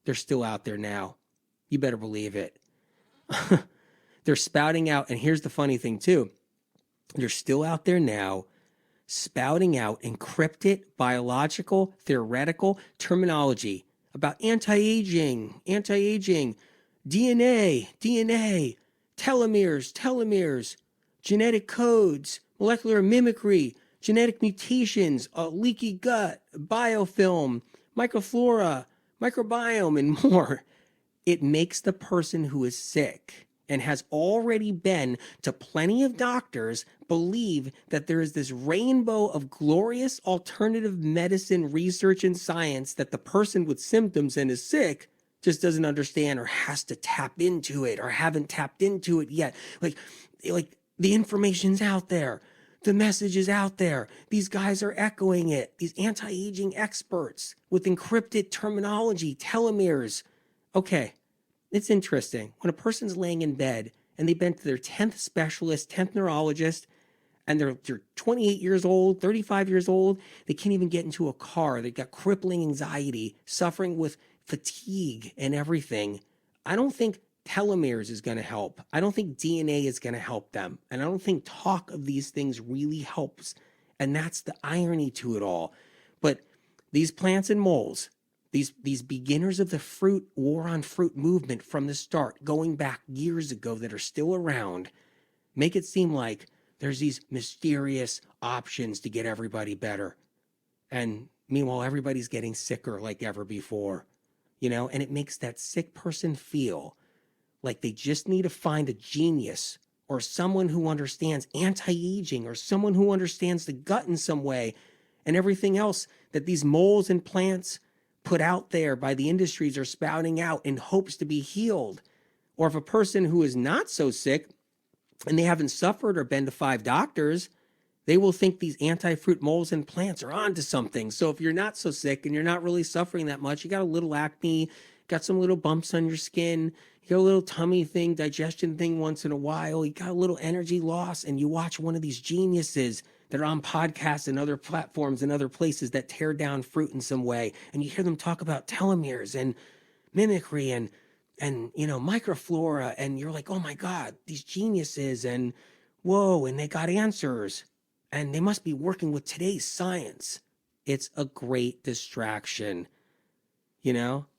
They're still out there now. You better believe it. They're spouting out, and here's the funny thing too. They're still out there now, spouting out encrypted biological, theoretical terminology about anti-aging, DNA, telomeres, genetic codes, molecular mimicry, genetic mutations, a leaky gut, biofilm, microflora, microbiome, and more. It makes the person who is sick. and has already been to plenty of doctors, believe that there is this rainbow of glorious alternative medicine research and science that the person with symptoms and is sick just doesn't understand or has to tap into it or haven't tapped into it yet. Like the information's out there. The message is out there. These guys are echoing it. These anti-aging experts with encrypted terminology, telomeres. Okay, it's interesting. When a person's laying in bed and they've been to their 10th specialist, 10th neurologist, and they're 28 years old, 35 years old, they can't even get into a car. They've got crippling anxiety, suffering with fatigue and everything. I don't think telomeres is going to help. I don't think DNA is going to help them. And I don't think talk of these things really helps. And that's the irony to it all. But these plants and moles, these beginners of the fruit war on fruit movement from the start, going back years ago that are still around, make it seem like there's these mysterious options to get everybody better. And meanwhile, everybody's getting sicker like ever before, and it makes that sick person feel like they just need to find a genius or someone who understands anti-aging or someone who understands the gut in some way, and everything else that these moles and plants put out there by the industries are spouting out in hopes to be healed. Or if a person who is not so sick and they haven't suffered or been to 5 doctors, they will think these anti-fruit moles and plants are onto something. So if you're not so sick and you're not really suffering that much, you got a little acne, got some little bumps on your skin, you got a little tummy thing, digestion thing once in a while, you got a little energy loss, and you watch one of these geniuses that are on podcasts and other platforms and other places that tear down fruit in some way, and you hear them talk about telomeres and mimicry and microflora, and you're like, oh my God, these geniuses, and whoa, and they got answers, and they must be working with today's science. It's a great distraction,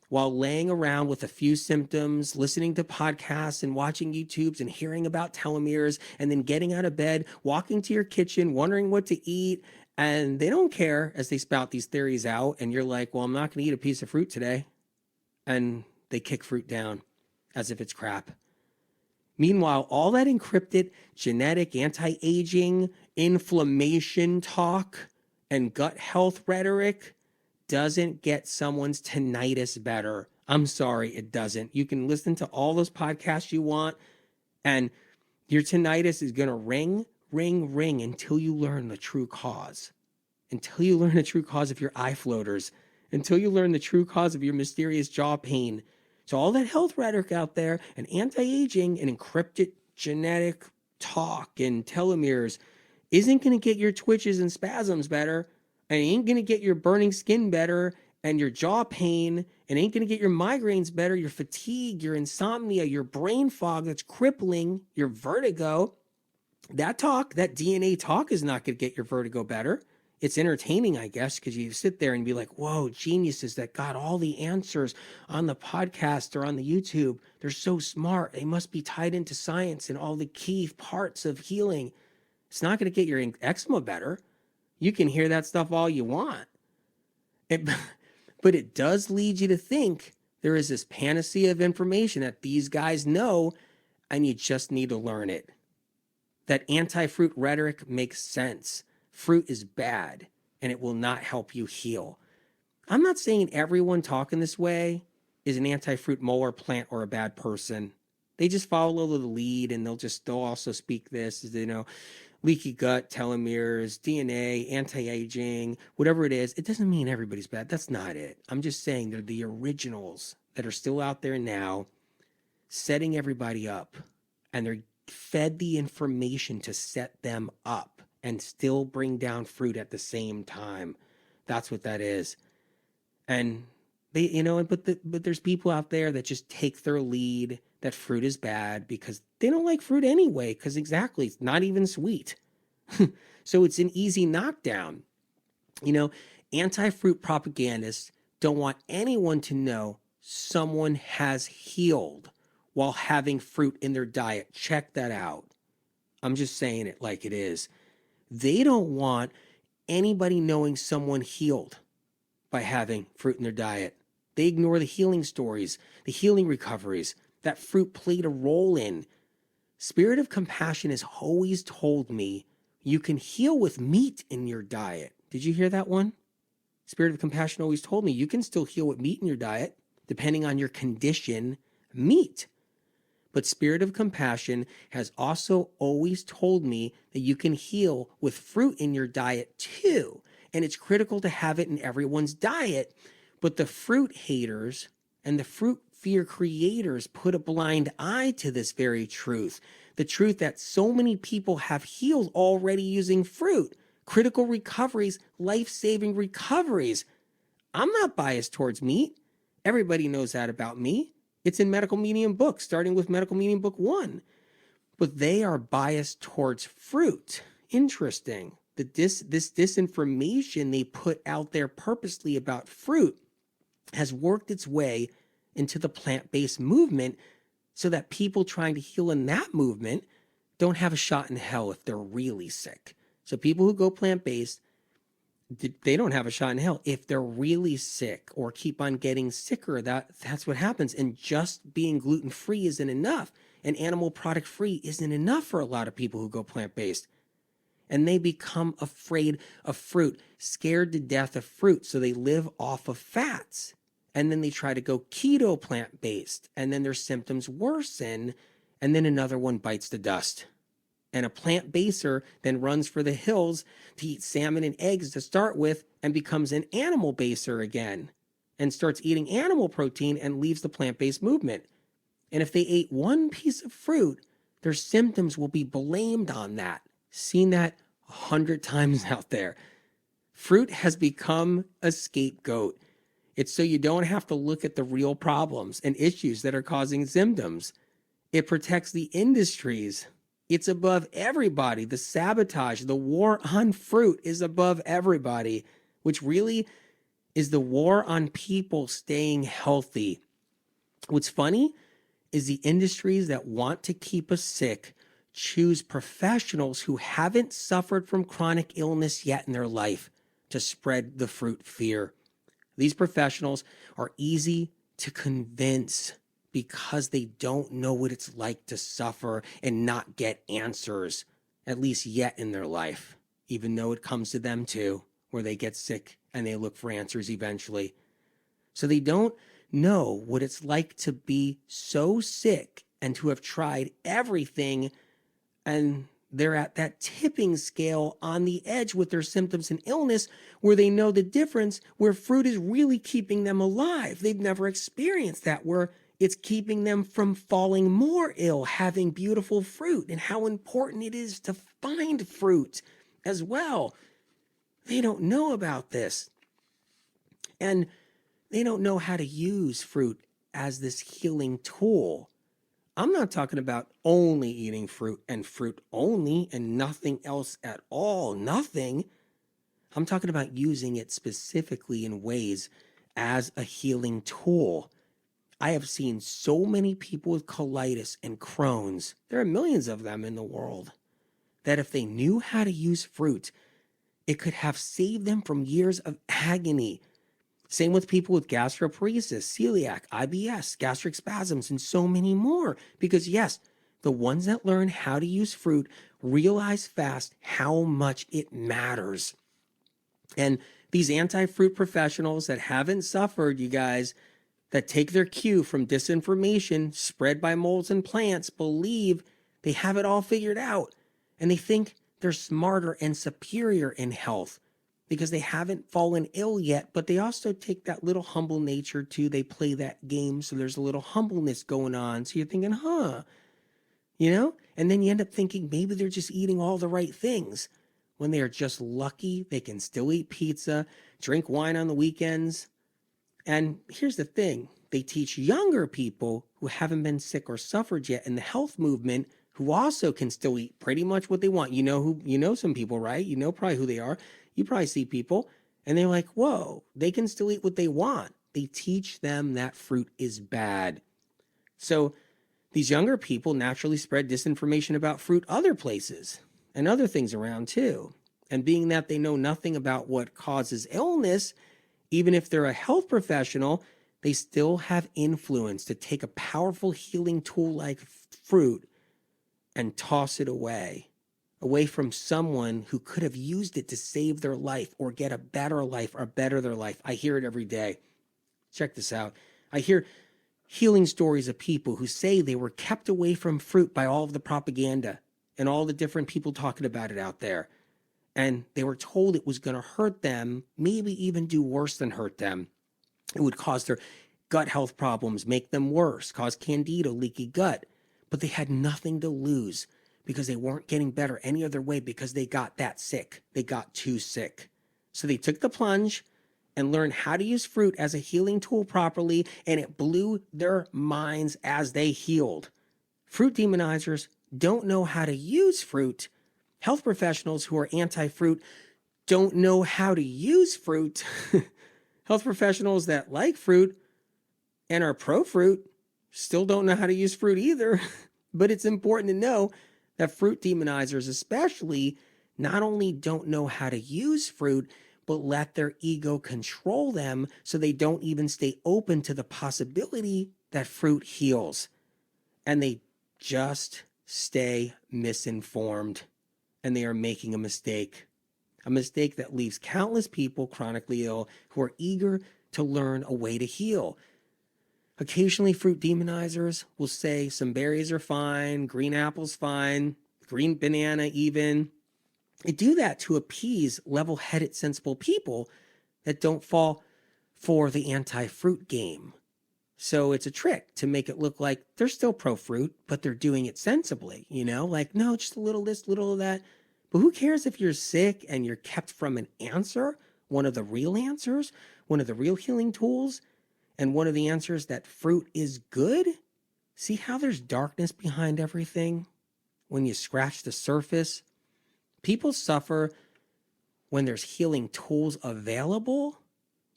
while laying around with a few symptoms, listening to podcasts and watching YouTubes and hearing about telomeres, and then getting out of bed, walking to your kitchen, wondering what to eat, and they don't care as they spout these theories out, and you're like, well, I'm not going to eat a piece of fruit today, and they kick fruit down as if it's crap. Meanwhile, all that encrypted genetic anti-aging, inflammation talk, and gut health rhetoric doesn't get someone's tinnitus better. I'm sorry, it doesn't. You can listen to all those podcasts you want, and your tinnitus is going to ring, ring, ring until you learn the true cause. Until you learn the true cause of your eye floaters. Until you learn the true cause of your mysterious jaw pain. So all that health rhetoric out there, and anti-aging, and encrypted genetic talk, and telomeres isn't going to get your twitches and spasms better, and ain't going to get your burning skin better, and your jaw pain, and ain't going to get your migraines better, your fatigue, your insomnia, your brain fog that's crippling, your vertigo. That talk, that DNA talk, is not going to get your vertigo better. It's entertaining, I guess, because you sit there and be like, whoa, geniuses that got all the answers on the podcast or on the YouTube. They're so smart. They must be tied into science and all the key parts of healing. It's not going to get your eczema better. You can hear that stuff all you want. But it does lead you to think there is this panacea of information that these guys know, and you just need to learn it. That anti-fruit rhetoric makes sense. Fruit is bad, and it will not help you heal. I'm not saying everyone talking this way is an anti-fruit mole or plant or a bad person. They just follow the lead, and they'll also speak this, leaky gut, telomeres, DNA, anti-aging, whatever it is. It doesn't mean everybody's bad. That's not it. I'm just saying they're the originals that are still out there now, setting everybody up, and they're fed the information to set them up and still bring down fruit at the same time. That's what that is. And they, but there's people out there that just take their lead that fruit is bad because they don't like fruit anyway, because exactly, it's not even sweet. So it's an easy knockdown. Anti-fruit propagandists don't want anyone to know someone has healed while having fruit in their diet. Check that out. I'm just saying it like it is. They don't want anybody knowing someone healed by having fruit in their diet. They ignore the healing stories, the healing recoveries that fruit played a role in. Spirit of Compassion has always told me you can heal with meat in your diet. Did you hear that one? Spirit of Compassion always told me you can still heal with meat in your diet, depending on your condition, meat. But Spirit of Compassion has also always told me that you can heal with fruit in your diet too. And it's critical to have it in everyone's diet. But the fruit haters and the fruit fear creators put a blind eye to this very truth. The truth that so many people have healed already using fruit. Critical recoveries, life-saving recoveries. I'm not biased towards meat. Everybody knows that about me. It's in Medical Medium books, starting with Medical Medium book 1. But they are biased towards fruit. Interesting. This disinformation they put out there purposely about fruit has worked its way into the plant-based movement so that people trying to heal in that movement don't have a shot in hell if they're really sick. So people who go plant-based, they don't have a shot in hell if they're really sick or keep on getting sicker. That's what happens. And just being gluten-free isn't enough. And animal product-free isn't enough for a lot of people who go plant-based. And they become afraid of fruit, scared to death of fruit. So they live off of fats. And then they try to go keto plant-based. And then their symptoms worsen. And then another one bites the dust. And a plant-baser then runs for the hills to eat salmon and eggs to start with and becomes an animal baser again and starts eating animal protein and leaves the plant-based movement. And if they ate one piece of fruit, their symptoms will be blamed on that. Seen that 100 times out there. Fruit has become a scapegoat. It's so you don't have to look at the real problems and issues that are causing symptoms. It protects the industries. It's above everybody. The sabotage, the war on fruit is above everybody, which really is the war on people staying healthy. What's funny is the industries that want to keep us sick choose professionals who haven't suffered from chronic illness yet in their life to spread the fruit fear. These professionals are easy to convince because they don't know what it's like to suffer and not get answers, at least yet in their life, even though it comes to them too, where they get sick and they look for answers eventually. So they don't know what it's like to be so sick and to have tried everything, and they're at that tipping scale on the edge with their symptoms and illness where they know the difference, where fruit is really keeping them alive. They've never experienced that, where it's keeping them from falling more ill, having beautiful fruit, and how important it is to find fruit as well. They don't know about this. And they don't know how to use fruit as this healing tool. I'm not talking about only eating fruit and fruit only and nothing else at all, nothing. I'm talking about using it specifically in ways as a healing tool. I have seen so many people with colitis and Crohn's, there are millions of them in the world, that if they knew how to use fruit, it could have saved them from years of agony. Same with people with gastroparesis, celiac, IBS, gastric spasms, and so many more. Because yes, the ones that learn how to use fruit realize fast how much it matters. And these anti-fruit professionals that haven't suffered, you guys, that take their cue from disinformation spread by molds and plants, believe they have it all figured out. And they think they're smarter and superior in health because they haven't fallen ill yet, but they also take that little humble nature too. They play that game, so there's a little humbleness going on. So you're thinking, and then you end up thinking maybe they're just eating all the right things when they are just lucky they can still eat pizza, drink wine on the weekends. And here's the thing, they teach younger people who haven't been sick or suffered yet in the health movement, who also can still eat pretty much what they want. You know some people, right? You know probably who they are. You probably see people and they're like, whoa, they can still eat what they want. They teach them that fruit is bad. So these younger people naturally spread disinformation about fruit other places and other things around too. And being that they know nothing about what causes illness, even if they're a health professional, they still have influence to take a powerful healing tool like fruit and toss it away from someone who could have used it to save their life or get a better life or better their life. I hear it every day. Check this out. I hear healing stories of people who say they were kept away from fruit by all of the propaganda and all the different people talking about it out there. And they were told it was going to hurt them, maybe even do worse than hurt them. It would cause their gut health problems, make them worse, cause candida, leaky gut. But they had nothing to lose because they weren't getting better any other way because they got that sick. They got too sick. So they took the plunge and learned how to use fruit as a healing tool properly, and it blew their minds as they healed. Fruit demonizers don't know how to use fruit. Health professionals who are anti-fruit don't know how to use fruit. Health professionals that like fruit and are pro-fruit still don't know how to use fruit either. But it's important to know that fruit demonizers especially not only don't know how to use fruit, but let their ego control them so they don't even stay open to the possibility that fruit heals. And they just stay misinformed, and they are making a mistake that leaves countless people chronically ill who are eager to learn a way to heal. Occasionally, fruit demonizers will say some berries are fine, green apples fine, green banana even. They do that to appease level-headed, sensible people that don't fall for the anti-fruit game. So it's a trick to make it look like they're still pro-fruit, but they're doing it sensibly, like, no, just a little this, little of that. But who cares if you're sick and you're kept from an answer, one of the real answers, one of the real healing tools, and one of the answers that fruit is good? See how there's darkness behind everything? When you scratch the surface, people suffer when there's healing tools available.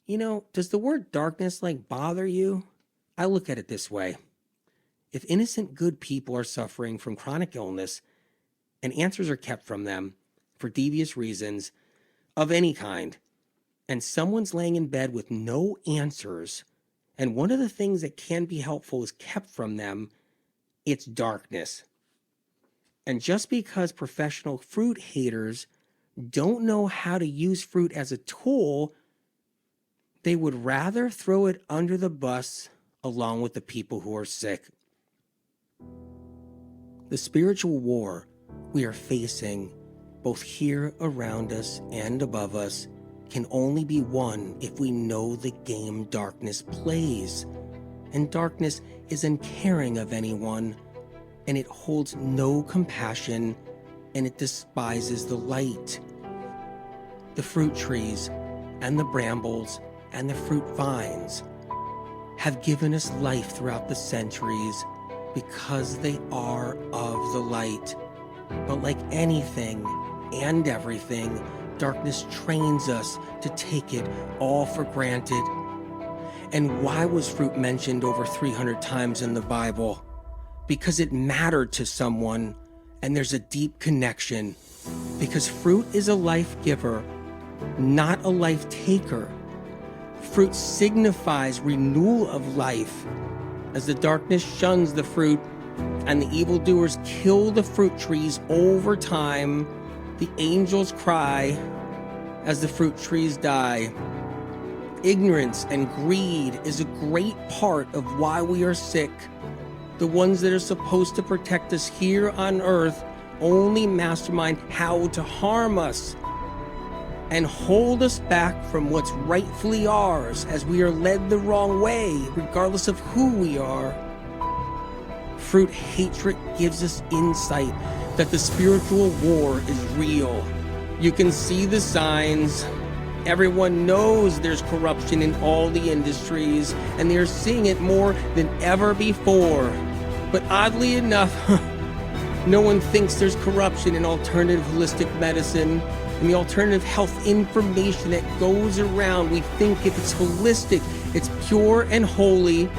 Does the word darkness bother you? I look at it this way. If innocent good people are suffering from chronic illness and answers are kept from them for devious reasons of any kind, and someone's laying in bed with no answers, and one of the things that can be helpful is kept from them, it's darkness. And just because professional fruit haters don't know how to use fruit as a tool, they would rather throw it under the bus along with the people who are sick. The spiritual war we are facing, both here around us and above us, can only be won if we know the game darkness plays. And darkness is uncaring of anyone, and it holds no compassion, and it despises the light. The fruit trees and the brambles and the fruit vines have given us life throughout the centuries because they are of the light. But like anything and everything, darkness trains us to take it all for granted. And why was fruit mentioned over 300 times in the Bible? Because it mattered to someone, and there's a deep connection. Because fruit is a life giver, not a life taker. Fruit signifies renewal of life. As the darkness shuns the fruit and the evildoers kill the fruit trees over time, the angels cry as the fruit trees die. Ignorance and greed is a great part of why we are sick. The ones that are supposed to protect us here on earth only mastermind how to harm us and hold us back from what's rightfully ours as we are led the wrong way, regardless of who we are. Fruit hatred gives us insight that the spiritual war is real. You can see the signs. Everyone knows there's corruption in all the industries, and they're seeing it more than ever before. But oddly enough, no one thinks there's corruption in alternative holistic medicine and the alternative health information that goes around. We think if it's holistic, it's pure and holy,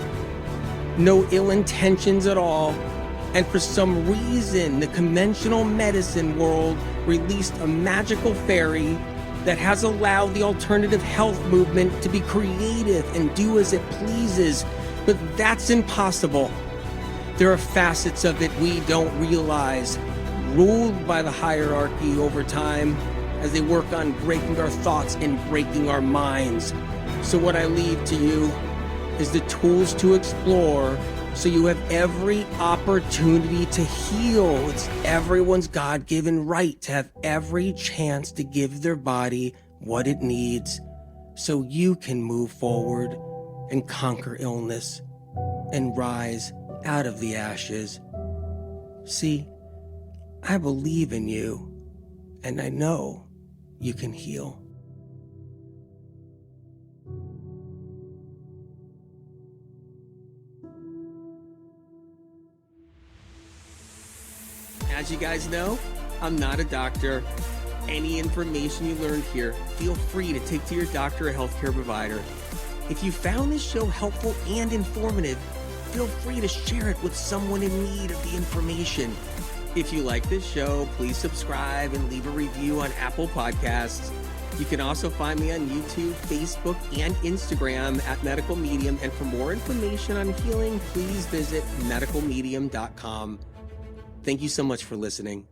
no ill intentions at all. And for some reason, the conventional medicine world released a magical fairy that has allowed the alternative health movement to be creative and do as it pleases. But that's impossible. There are facets of it we don't realize, ruled by the hierarchy over time as they work on breaking our thoughts and breaking our minds. So what I leave to you is the tools to explore so you have every opportunity to heal. It's everyone's God-given right to have every chance to give their body what it needs so you can move forward and conquer illness and rise out of the ashes. See, I believe in you, and I know you can heal. As you guys know, I'm not a doctor. Any information you learned here, feel free to take to your doctor or healthcare provider. If you found this show helpful and informative, feel free to share it with someone in need of the information. If you like this show, please subscribe and leave a review on Apple Podcasts. You can also find me on YouTube, Facebook, and Instagram at Medical Medium. And for more information on healing, please visit medicalmedium.com. Thank you so much for listening.